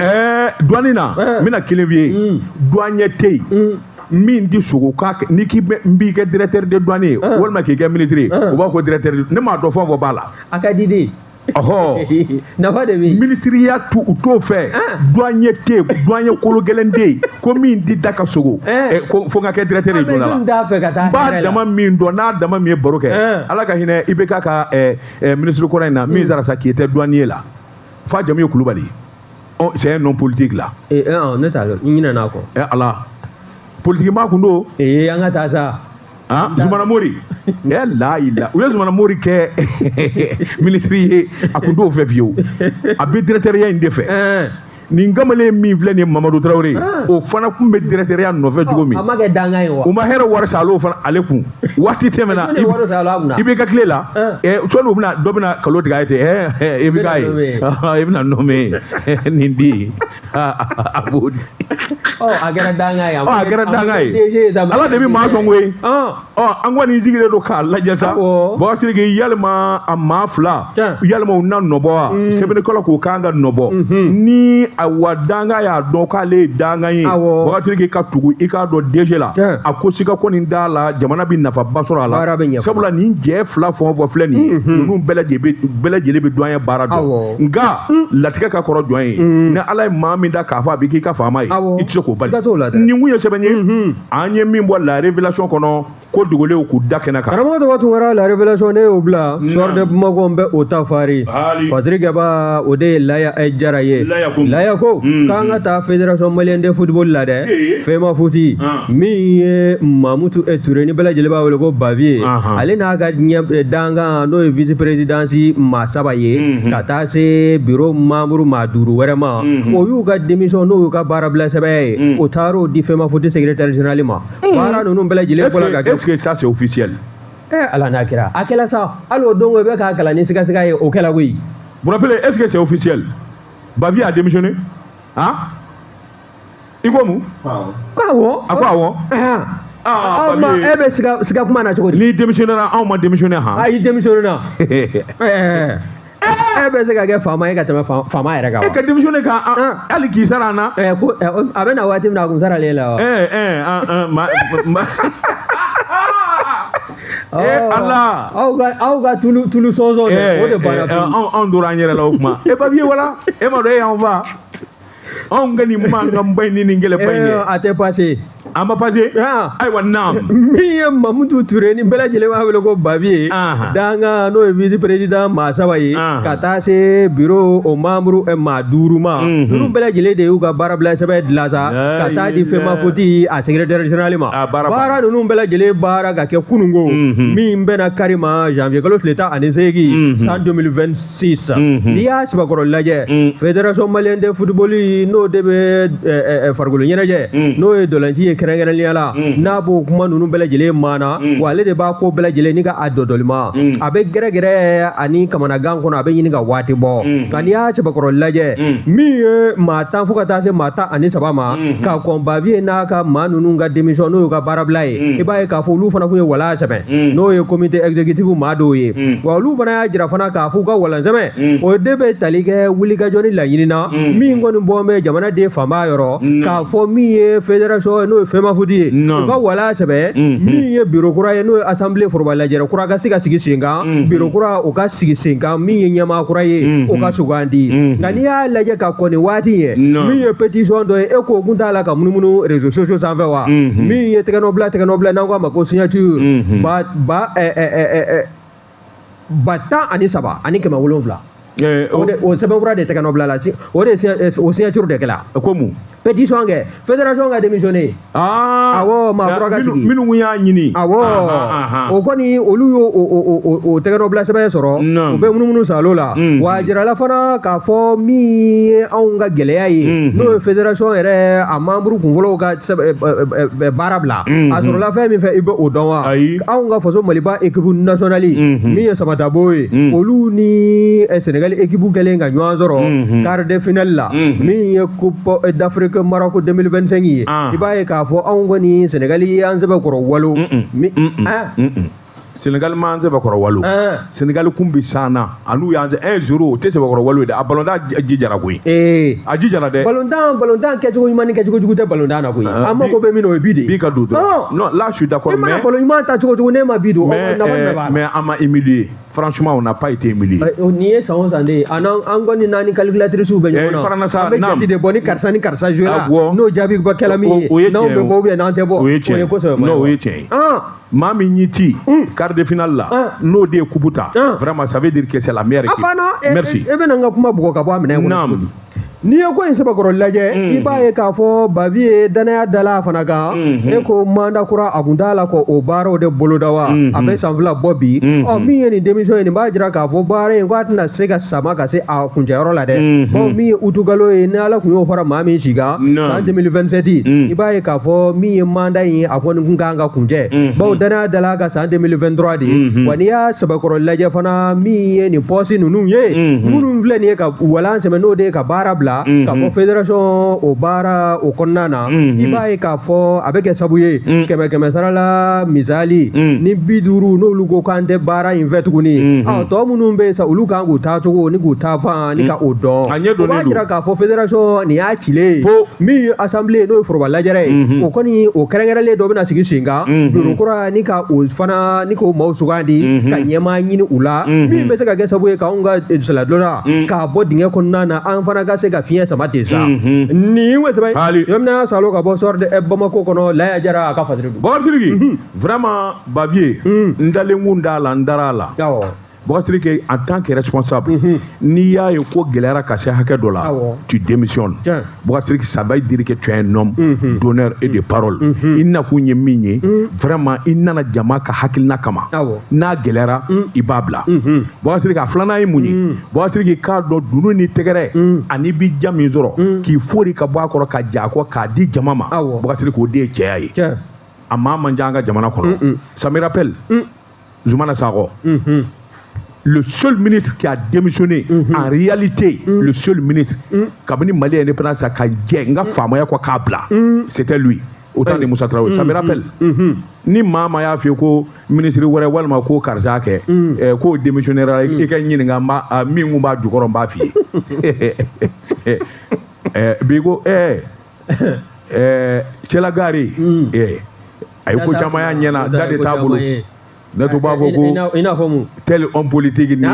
douane na n bɛna kelen f'i ye douanier tɛ yen min di sogo n'i k'i b'i kɛ directeur de douane ye walima k'i kɛ ministre ye u b'a fɔ directeur ne m'a dɔn fɛn o fɛn b'a la a ka di de nafa de bɛ ministriya u t'o fɛ douanier tɛ yen douanier kolo gɛlɛn tɛ yen ko min di da ka sogo fo n ka kɛ directeur ye joona la n b'a dama min dɔn n'a dama min ye baro kɛ ala ka hinɛ IBK ka ministre kɔrɔ in na min sara sa k'i tɛ douanier la f'a jamu ye Kulubali c'est un non politique la ne t'a dɔn n ɲinɛna a kɔ ala politique maa kun don an ka taa sa Zoumana Mori la ila u ye Zoumana Mori kɛ ministre ye a kun t'o fɛ fiyewu a bɛ directeuriya in de fɛ nin kamalen min filɛ nin ye Mamadou Traoré o fana kun bɛ directeuriya nɔfɛ cogo min a ma kɛ danga ye wa u ma hɛrɛ wari sa ale fana ale kun waati tɛmɛna i bɛ ka tile la sɔli dɔ bɛna kalo tigɛ a ye ten i bɛ k'a ye i bɛna nommé nin di a b'o di a kɛra danga ye a kɛra danga ye ala de bɛ maa sɔn koyi an kɔni sigilen don k'a lajɛ sa Boubacar yalima a maa fila yalima u na nɔbɔ wa sɛbɛnnikɛla k'o kan ka nɔbɔ ni awa danga y'a dɔn k'ale ye danga ye Boubacar ka tugu i k'a dɔn DG la a ko sika ko nin da la jamana bɛ nafaba sɔrɔ a la sabula nin jɛ fila fɛn o fɛn filɛ nin ye ninnu bɛɛ lajɛlen bɛ douanier baara dɔn nka latigɛ ka kɔrɔ jɔn ye ni ala ye maa min da k'a fɔ a bɛ k'i ka faama ye i tɛ se k'o bali nin kun ye sɛbɛn ye an ye min bɔ la révélation kɔnɔ ko dogolenw k'u da kɛnɛ kan karamɔgɔ dɔgɔ tun kɛra la révélation ne y'o bila soir de Bamako n bɛ o ta fari Fadiri Kɛba o de ye Laya Jara ye Laya ko k'an ka taa fédération malienne de football la dɛ FEMA Fouti min ye Mamutu Touré ni bɛɛ lajɛlen b'a wele ko Bavier ale n'a ka dankan n'o ye vice présidence maa 3 ye ka taa se bureau membre maa 5 wɛrɛ ma o y'u ka démission n'o y'u ka baara bila sɛbɛn ye o taar'o di FEMA Fouti secrétaire général ma baara ninnu bɛɛ lajɛlen bɔra ka kɛ est-ce que ça c'est officiel ala n'a kɛra a kɛla sa hali o don o bɛ k'a kalan ni sigasɛgɛ ye o kɛla koyi vous rappelez est-ce que c'est officiel Bavier a démissionné i ko mun awɔ a ko awɔ e bɛ siga kuma na cogo di n'i démissionné na anw ma démissionné i démissionné na e bɛ se ka kɛ faama ye ka tɛmɛ faama yɛrɛ kan wa e ka démissionné kan hali k'i sara an na ko a bɛ na waati min na a kun saralen la wa ala aw ka tulu sɔnsɔn dɛ o de banna anw dora an yɛrɛ la o kuma Bavier wala e ma dɔn e y'anw fa anw ka nin mankan ba in ni nin gɛlɛnba in ye a tɛ passé a ma passé ayiwa naam min ye Mamutu Touré ni bɛɛ lajɛlen b'a wele ko Bavier danga n'o ye vice président maa 3 ye ka taa se bureau o membre maa 5 ma ninnu bɛɛ lajɛlen de y'u ka baara bila sɛbɛn dilan sa ka taa di FEMA Fouti a secrétaire général ma baara ninnu bɛɛ lajɛlen baara ka kɛ kununko min bɛna kari ma janvier kalo tile 18 san 2026 n'i y'a sɛbɛkɔrɔ lajɛ fédération malienne de football n'o de bɛ farikolo ɲɛnajɛ n'o ye dolanci ye kɛrɛnkɛrɛnnenya la n'a b'o kuma ninnu bɛɛ lajɛlen maana wa ale de b'a ko bɛɛ lajɛlen ni ka a dɔdɔlima a bɛ gɛrɛgɛrɛ ani kamanagan kɔnɔ a bɛ ɲini ka waati bɔ nka n'i y'a sɛbɛkɔrɔ lajɛ min ye maa 10 fo ka taa se maa 13 ma ka kɔn Bavier n'a ka maa ninnu ka démission n'o y'u ka baarabila ye i b'a ye k'a fɔ olu fana kun ye wala sɛbɛn n'o ye comité exécutif maa dɔw ye wa olu fana y'a jira fana k'a fɔ u ka walan sɛbɛn o de bɛ tali kɛ wulikajɔ ni laɲini na min kɔni bɔ bɛ jamana den fanba yɔrɔ k'a fɔ min ye fédération n'o ye fɛnma futi ye u ka wala sɛbɛ min ye biro kura ye n'o ye assemblée foroba lajɛrɛ kura ka se ka sigi sen kan biro kura o ka sigi sen kan min ye ɲɛmaa kura ye o ka sugandi nka n'i y'a lajɛ ka kɔni waati ye min ye pétition dɔ ye e ko kun t'a la ka munumunu réseaux sociaux sanfɛ wa min ye tɛgɛnɔbila n'an k'a ma ko signature ba 13 ani 700 o sɛbɛnfura de tɛgɛnɔbila la o de o signature de kɛla ko mun pétition kɛ fédération ka démissionné awɔ maa fura ka sigi minnu y'a ɲini awɔ o kɔni olu y'o tɛgɛnɔbila sɛbɛn sɔrɔ u bɛ munumunu salo la wa a jirala fana k'a fɔ min ye anw ka gɛlɛya ye n'o ye fédération yɛrɛ a membre kunfɔlɔw ka baara bila a sɔrɔla fɛn min fɛ i bɛ o dɔn wa anw ka faso maliba équipe nationale min ye Samatabo ye olu ni Sénégal équipe kɛlen ka ɲɔgɔn sɔrɔ quart de finale la min ye coupe d'Afrique Maroc 2025 ye i b'a ye k'a fɔ anw kɔni Sénégal y'an sɛbɛ kɔrɔ walo Sénégal ma an sɛbɛ kɔrɔ walo Sénégal kun bi sanna anu y'an 1-0 o tɛ sɛbɛ kɔrɔ walo dɛ a ballontan jijara koyi a jijara dɛ ballontan kɛcogo ɲuman ni kɛcogo jugu tɛ ballontan na koyi an mako bɛ min na o ye bi de bi ka don dɔrɔn non là je suis d'accord mais mana ballon ɲuman ta cogo cogo ne ma bi don mais an ma humilier franchement on n'a pas été humilié nin ye san o san de an kɔni n'an ni calculatrice bɛ ɲɔgɔn na an bɛ jate de bɔ ni karisa joué la n'o jaabi bɛ kɛla min ye n'anw bɛ bɔ ou bien n'an tɛ bɔ o ye kosɛbɛ non o ye tiɲɛ ye maa min y'i ci quart de finale la n'o de ye coupe ta vraiment ça veut dire que c'est la meilleure équipe merci e bɛna n ka kuma bugɔ ka bɔ a minɛ kɔnɔ n'i ye ko in sɛbɛkɔrɔ lajɛ i b'a ye k'a fɔ Babi ye danaya dala a fana kan e ko mandat kura a kun t'a la ko o baaraw de boloda wa a bɛ san 2 bɔ bi min ye nin démission ye nin b'a jira k'a fɔ baara in ko a tɛna se ka sama ka se a kuncɛyɔrɔ la dɛ bawo min ye utukalo ye ni Ala kun y'o fara maa min si kan san 2027 i b'a ye k'a fɔ min ye mandat in a kɔni kun kan ka kuncɛ bawo danaya dala ka san 2023 de wa n'i y'a sɛbɛkɔrɔ lajɛ fana min ye nin poste ninnu ye minnu filɛ nin ye ka walan sɛmɛ n'o de ye ka baara bila ka fɔ fédération o baara o kɔnɔna na i b'a ye k'a fɔ a bɛ kɛ sabu ye 100 sara la misali ni 50 n'olu ko k'an tɛ baara in fɛ tuguni tɔ minnu bɛ yen sa olu kan k'u taa cogo ni k'u taa fan ni ka o dɔn o b'a jira k'a fɔ fédération nin y'a cilen min ye assemblée n'o ye foroba lajɛrɛ ye o kɔni o kɛrɛnkɛrɛnlen dɔ bɛna sigi sen kan bureau kura ni ka o fana ni k'o maaw sugandi ka ɲɛmaa ɲini u la min bɛ se ka kɛ sabu ye k'anw ka saladonna k'a bɔ dingɛ kɔnɔna na an fana ka se ka fiɲɛ sama ten sa nin ye sɛbɛn yɔrɔ min y'a salo ka bɔ sɔrɔ de Bamako kɔnɔ Laya Jara a ka fasiri don Bakari Sidiki vraiment Bavier n dalen kun d'a la n dar'a la Bakari Sidiki en tant que responsable n'i y'a ye ko gɛlɛyara ka se hakɛ dɔ la tu démissionnes Bakari Sidiki ça veut dire que tu es un homme d'honneur et de parole i nakun ye min ye vraiment i nana jama ka hakilina kama n'a gɛlɛyara i b'a bila Bakari Sidiki a filanan ye mun ye Bakari Sidiki k'a dɔn dunu ni tɛgɛrɛ ani bi ja min sɔrɔ k'i fori ka bɔ a kɔrɔ ka ja a kɔ k'a di jama ma Bakari Sidiki o de ye cɛya ye a maa man ca an ka jamana kɔnɔ ça me rappelle Zoumana Sakɔ le seul ministre qui a démissionné en réalité le seul ministre kabini Mali indépendance ka jɛ n ka faamaya kɔ k'a bila c'était lui au temps de Moussa Traoré ça me rappelle ni maa ma y'a f'i ye ko ministre wɛrɛ walima ko karisa kɛ k'o démissionnera i ka ɲininka min kun b'a jukɔrɔ n b'a f'i ye bi ko Cɛla Gare a ye ko caman y'a ɲɛna da de t'a bolo ne tun b'a fɔ ko tel homme politique ni n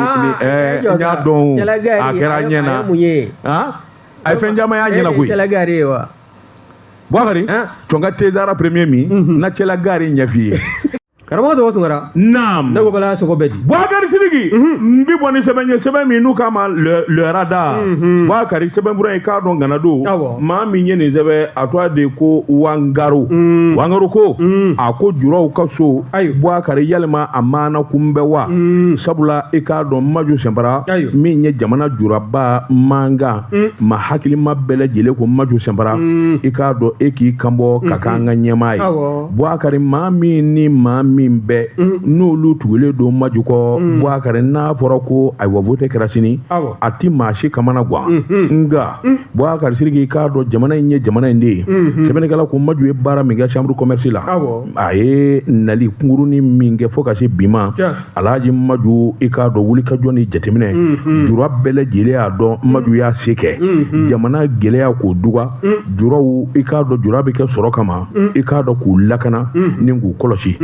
y'a dɔn a kɛra ɲɛna a ye fɛn caman y'a ɲɛna koyi Bakari tu ka Tezara premier min na Cɛla Gare ɲɛ f'i ye karamɔgɔ tɔgɔ Tunkara naam ne ko bala sogo bɛ di Bakari Sidiki n bi bɔ ni sɛbɛn ye sɛbɛn min n'u k'a ma le radar Bakari sɛbɛnfura in k'a dɔn gana don maa min ye nin sɛbɛn a tɔgɔ de ko Wangaro ko a ko juraw ka so Bakari yalima a maana kunbɛ wa sabula i k'a dɔn Maju Sɛnbara min ye jamana juraba mankan ma hakilima bɛɛ lajɛlen ko Maju Sɛnbara i k'a dɔn e k'i kanbɔ ka k'an ka ɲɛmaa ye Bakari maa min ni maa min bɛɛ n'olu tugulen don maju kɔ Boubacar n'a fɔra ko ayiwa vote kɛra sini a ti maa si kamana gan nga Boubacar Sidiki k'a dɔn jamana in ye jamana in de ye sɛbɛnnikɛla ko maju ye baara min kɛ chambre commerce la a ye nali kunkurunin min kɛ fo ka se bi ma Alhaji Maju i k'a dɔn wulikajɔ ni jateminɛ jura bɛɛ lajɛlen y'a dɔn Maju y'a se kɛ jamana gɛlɛya k'o duga juraw i k'a dɔn jura bɛ kɛ sɔrɔ kama i k'a dɔn k'u lakana ni k'u kɔlɔsi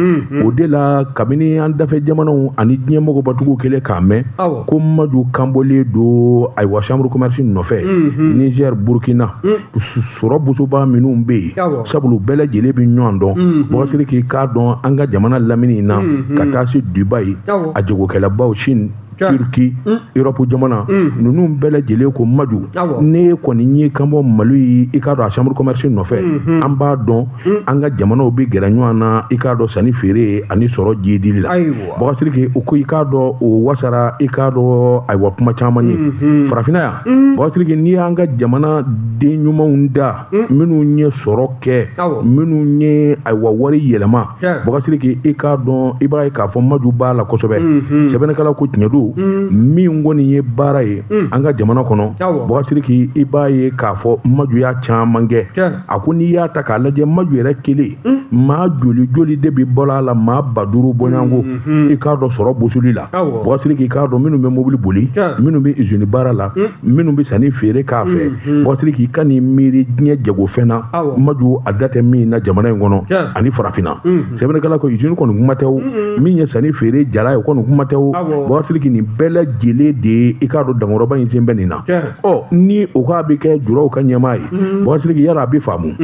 o de la kabini an dafɛ jamanaw ani diɲɛ mɔgɔbatigiw kɛlen k'a mɛn ko Maju kanbɔlen don ayiwa chambre commerce nɔfɛ Niger Burkina sɔrɔ bosoba minnu bɛ yen sabula bɛɛ lajɛlen bɛ ɲɔgɔn dɔn Boubacar Sidiki k'a dɔn an ka jamana lamini in na ka taa se Dubaï a jagokɛlabaw Chine Turki Europe jamana ninnu bɛɛ lajɛlen ko Maju ne kɔni ye kanbɔ Mali ye i k'a dɔn a chambre commerce nɔfɛ an b'a dɔn an ka jamanaw bɛ gɛrɛ ɲɔgɔn na i k'a dɔn sanni feere ani sɔrɔ jiidili la Boubacar Sidiki o ko i k'a dɔn o wasara i k'a dɔn ayiwa kuma caman ye farafinna yan Boubacar Sidiki n'i y'an ka jamana den ɲumanw da minnu ye sɔrɔ kɛ minnu ye ayiwa wari yɛlɛma Boubacar Sidiki i k'a dɔn i b'a ye k'a fɔ Maju b'a la kosɛbɛ sɛbɛnnikɛla ko tiɲɛ don min kɔni ye baara ye an ka jamana kɔnɔ Boubacar Sidiki i b'a ye k'a fɔ Maju y'a caman kɛ a ko n'i y'a ta k'a lajɛ Maju yɛrɛ kelen maa joli joli de bɛ bɔra a la maa 5000 bɔɲɔgɔnko i k'a dɔn sɔrɔ bosoli la Boubacar Sidiki i k'a dɔn minnu bɛ mobili boli minnu bɛ usine baara la minnu bɛ sanni feere k'a fɛ Boubacar Sidiki i ka n'i miiri diɲɛ jagofɛn na Maju a da tɛ min na jamana in kɔnɔ ani farafinna sɛbɛnnikɛla ko usine kɔni kuma tɛ o min ye sanni feere jala ye kɔni kuma tɛ o Boubacar Sidiki nin bɛɛ lajɛlen de i k'a dɔn Dankɔrɔba in sen bɛ nin na ni o k'a bɛ kɛ juraw ka ɲɛmaa ye Boubacar Sidiki yala a bɛ faamu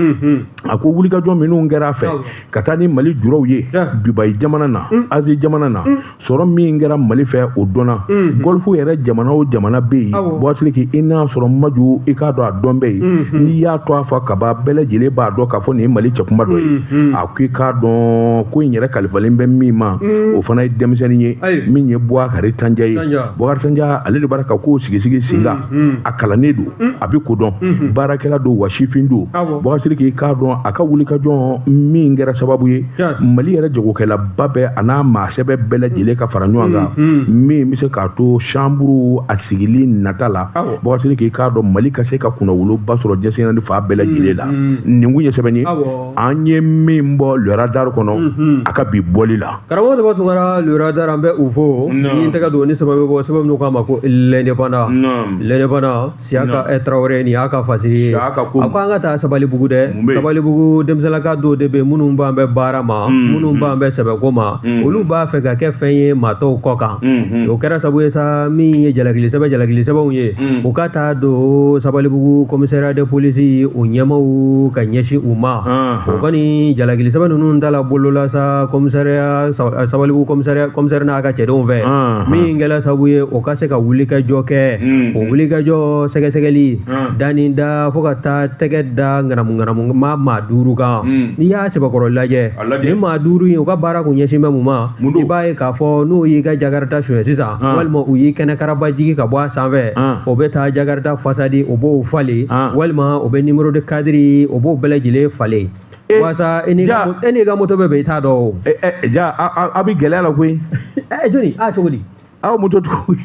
a ko wulikajɔ minnu kɛra a fɛ ka taa ni Mali juraw ye Dubaï jamana na Asie jamana na sɔrɔ min kɛra Mali fɛ o dɔnna Golfu yɛrɛ jamana o jamana bɛ yen Boubacar Sidiki i n'a sɔrɔ Maju i k'a dɔn a dɔn bɛ yen n'i y'a to a fɔ kaba bɛɛ lajɛlen b'a dɔn k'a fɔ nin ye Mali cɛkunba dɔ ye a ko i k'a dɔn ko in yɛrɛ kalifalen bɛ min ma o fana ye denmisɛnnin ye min ye Boubacar Tanja ye Boubacar Tanja ale de b'a ka ko sigi sen kan a kalannen don a bɛ kodɔn baarakɛla don wa sifin don Boubacar Sidiki k'a dɔn a ka wulikajɔ min kɛra sababu ye Mali yɛrɛ jagokɛlaba bɛɛ a n'a maasɛbɛ bɛɛ lajɛlen ka fara ɲɔgɔn kan min bɛ se k'a to chambre a sigili nata la Boubacar Sidiki k'a dɔn Mali ka se ka kunnawoloba sɔrɔ diɲɛ ni fa bɛɛ lajɛlen la nin kun ye sɛbɛn ye an ye min bɔ le radar kɔnɔ a ka bi bɔli la karamɔgɔ de b'a tun kɛra le radar an bɛ u fo ni tɛgɛ don ni sababu bɔ sababu n'u k'a ma ko l'indépendant Siyaka Tarawele nin y'a ka fasiri ye a ko an ka taa Sabalibugu dɛ Sabalibugu denmisɛnninlaka dɔw de bɛ minnu b'an bɛ baara ma minnu b'an bɛ sɛbɛko ma olu b'a fɛ ka kɛ fɛn ye maa tɔw kɔ kan o kɛra sababu ye sa min ye jalakili sɛbɛnw ye u ka taa don Sabalibugu commissariat de police o ɲɛmaw ka ɲɛsin u ma o kɔni jalakili sɛbɛn ninnu dala bolola sa commissariat Sabalibugu commissariat n'a ka cɛdenw fɛ min kɛra sababu ye o ka se ka wulikajɔ kɛ o wulikajɔ sɛgɛsɛgɛli dani da fo ka taa tɛgɛ da ŋanamu maa 5 kan n'i y'a sɛbɛkɔrɔ lajɛ ni maa 5 in u ka baara kun ɲɛsin bɛ mun ma i b'a ye k'a fɔ n'o y'i ka jakarita suɲɛ sisan walima u y'i kɛnɛ karaba jigi ka bɔ a sanfɛ o bɛ taa jakarita fasadi o b'o falen walima o bɛ numéro de cadre o b'o bɛɛ lajɛlen falen wasa e n'i ka moto bɛ bɛn i t'a dɔn o ja a bɛ gɛlɛya la koyi jɔnni cogo di aw moto tugu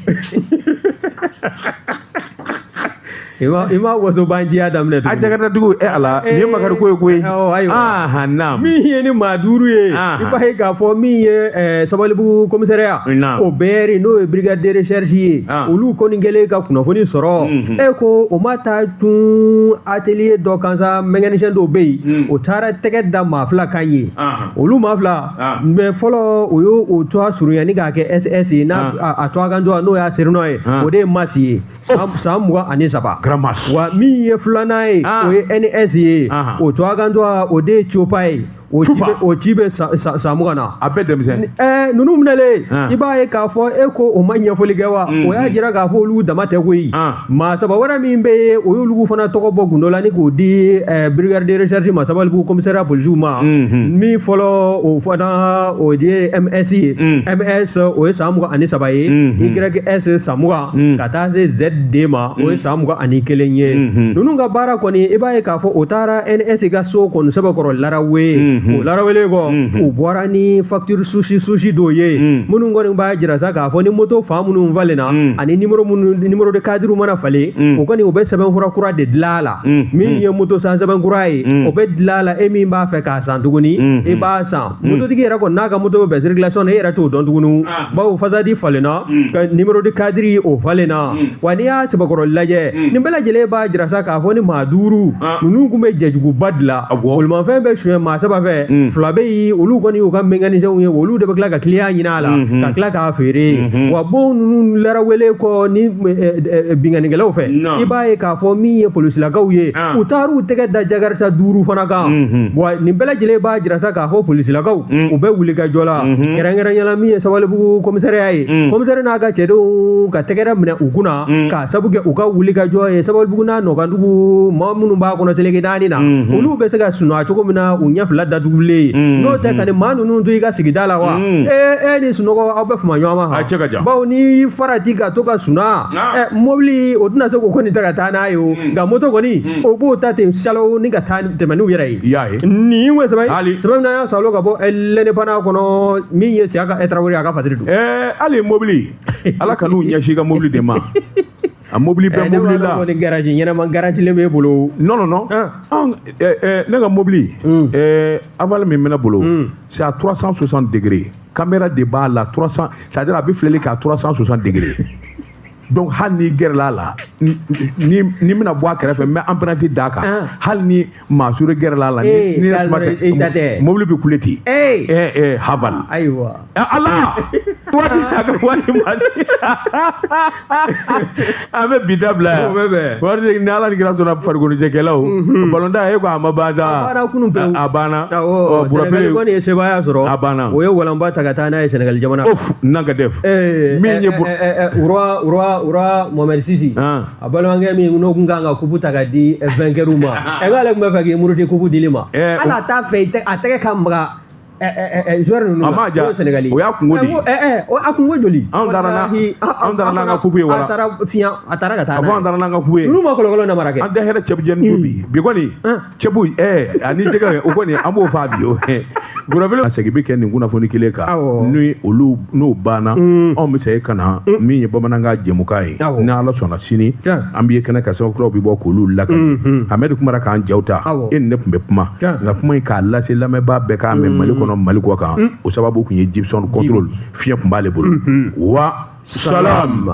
i ma waso banjiya daminɛ a jakarta tugu ala nin ye makari ko ye koyi ayiwa min ye ni maa 5 ye i b'a ye k'a fɔ min ye Sabalibugu commissariat o bɛɛ n'o ye brigade de recherche ye olu kɔni kɛlen ka kunnafoni sɔrɔ ko o ma taa tun atelier dɔ kan sa mécanicien dɔw bɛ yen o taara tɛgɛ da maa 2 kan ye olu maa 2 mais fɔlɔ o y'o to a surunyani k'a kɛ SS ye n'a a to a kan jɔ n'o y'a serinɔ ye o de ye Masi ye san 23 wa min ye 2nan ye o ye NS ye o to a kan jɔ o de ye Copa ye o ci bɛ san 20 na a bɛɛ denmisɛn ninnu minɛlen i b'a ye k'a fɔ e ko o ma ɲɛfɔli kɛ wa o y'a jira k'a fɔ olu dama tɛ koyi maa 3 wɛrɛ min bɛ ye o y'olu fana tɔgɔ bɔ gundo la ni k'o di brigade de recherche ma Sabalibugu commissariat polisiw ma min fɔlɔ o fana o ye MS ye MS o ye san 23 ye YS san 20 ka taa se ZD ma o ye san 21 ye ninnu ka baara kɔni i b'a ye k'a fɔ o taara NS ka so kɔni sɛbɛkɔrɔ Larawe o larawele ko o bɔra ni facture sushi dɔ ye minnu kɔni b'a jira sa k'a fɔ ni moto fa minnu valenna ani numéro de cadre mana falen o kɔni o bɛ sɛbɛnfura kura de dilan a la min ye moto san sɛbɛnkura ye o bɛ dilan a la e min b'a fɛ k'a san tuguni e b'a san mototigi yɛrɛ kɔni n'a ka moto bɛ circulation e yɛrɛ t'o dɔn tuguni bawo fasadi falenna ka numéro de cadre o falenna wa n'i y'a sɛbɛkɔrɔ lajɛ nin bɛɛ lajɛlen b'a jira sa k'a fɔ ni maa 5 ninnu kun bɛ jɛjuguba dilan bolimafɛn bɛ suɲɛ maa 3 fɛ 2 bɛ yen olu kɔni y'u ka mécanicien ye olu de bɛ tila ka client ɲini a la ka tila k'a feere wa bon ninnu larawele kɔ ni bingannikɛlaw fɛ i b'a ye k'a fɔ min ye polisilakaw ye u taar'u tɛgɛ da jakarta 5 fana kan wa nin bɛɛ lajɛlen b'a jira sa k'a fɔ polisilakaw u bɛ wuli ka jɔ la kɛrɛnkɛrɛnyala min ye Sabalibugu commissariat ye commissaire n'a ka cɛdenw ka tɛgɛrɛ minɛ u kunna k'a sabu kɛ u ka wuli ka jɔ ye Sabalibugu n'a nɔkandugu maa minnu b'a kɔnɔ seleke naani na olu bɛ se ka sunɔgɔ cogo min na u ɲɛ fila datugulen n'o tɛ ka nin maa ninnu to i ka sigida la wa e ni sunɔgɔ aw bɛ fama ɲɔgɔn ma ha bawo n'i farati ka to ka sunɔgɔ mobili o tɛna se k'o kɔni ta ka taa n'a ye o nka moto kɔni o b'o ta ten salo ni ka taa tɛmɛ n'u yɛrɛ ye nin ye sɛbɛn min y'a salo ka bɔ lɛnɛpana kɔnɔ min ye siya ka Tarawele a ka fasiri don hali mobili ala ka n'u ɲɛsin i ka mobili de ma a mobili bɛ mobili la ni garage ɲɛnama garantilen b'e bolo non ne ka mobili aval min bɛ ne bolo c'est à 360 degrés caméra de b'a la 300 c'est-à-dire a bɛ filɛli kɛ à 360 degrés donc hali n'i gɛrɛla la ni bɛna bɔ a kɛrɛfɛ n bɛ empreinte d'a kan hali ni maasure gɛrɛla la ni mobili bɛ kule ten haval ayiwa ala waati an bɛ bi dabila yan waati ni ala ni kira sɔnna farikolojɛkɛlaw balontan e ko a ma ban sa a banna Sénégal kɔni ye sebaya sɔrɔ a banna o ye walanba ta ka taa n'a ye Sénégal jamana Nagadef min ye Ura Mohamed Sisi a balimakɛ min n'o kun kan ka kupu ta ka di vainqueur ma k'ale tun bɛ fɛ k'i muruti kupu dili ma ala t'a fɛ a tɛgɛ ka maga joueur ninnu ma ja Sénégal o y'a kungo di a kungo joli anw taara n'an ka kupu ye wala a taara ka taa n'a ye an taara n'an ka kupu ye ninnu ma kɔlɔkɔlɔ namara kɛ an tɛ hɛrɛ cɛbujɛni to bi kɔni cɛbu ani jɛgɛ o kɔni an b'o fɔ a bi o gɔnɔfile segin bɛ kɛ nin kunnafoni kelen kan ni olu n'o banna anw bɛ segin ka na min ye bamanankan jɛmukan ye ni ala sɔnna sini an bɛ kɛnɛ ka sababu bɛ bɔ k'olu lakali Hamɛdi kumara k'an jaw ta e ni ne tun bɛ kuma nka kuma in k'a lase lamɛnbaa bɛɛ k'a mɛn Mali kɔnɔ Mali kɔ kan o sababu tun ye Gibson contrôle fiɲɛ tun b'ale bolo wa salam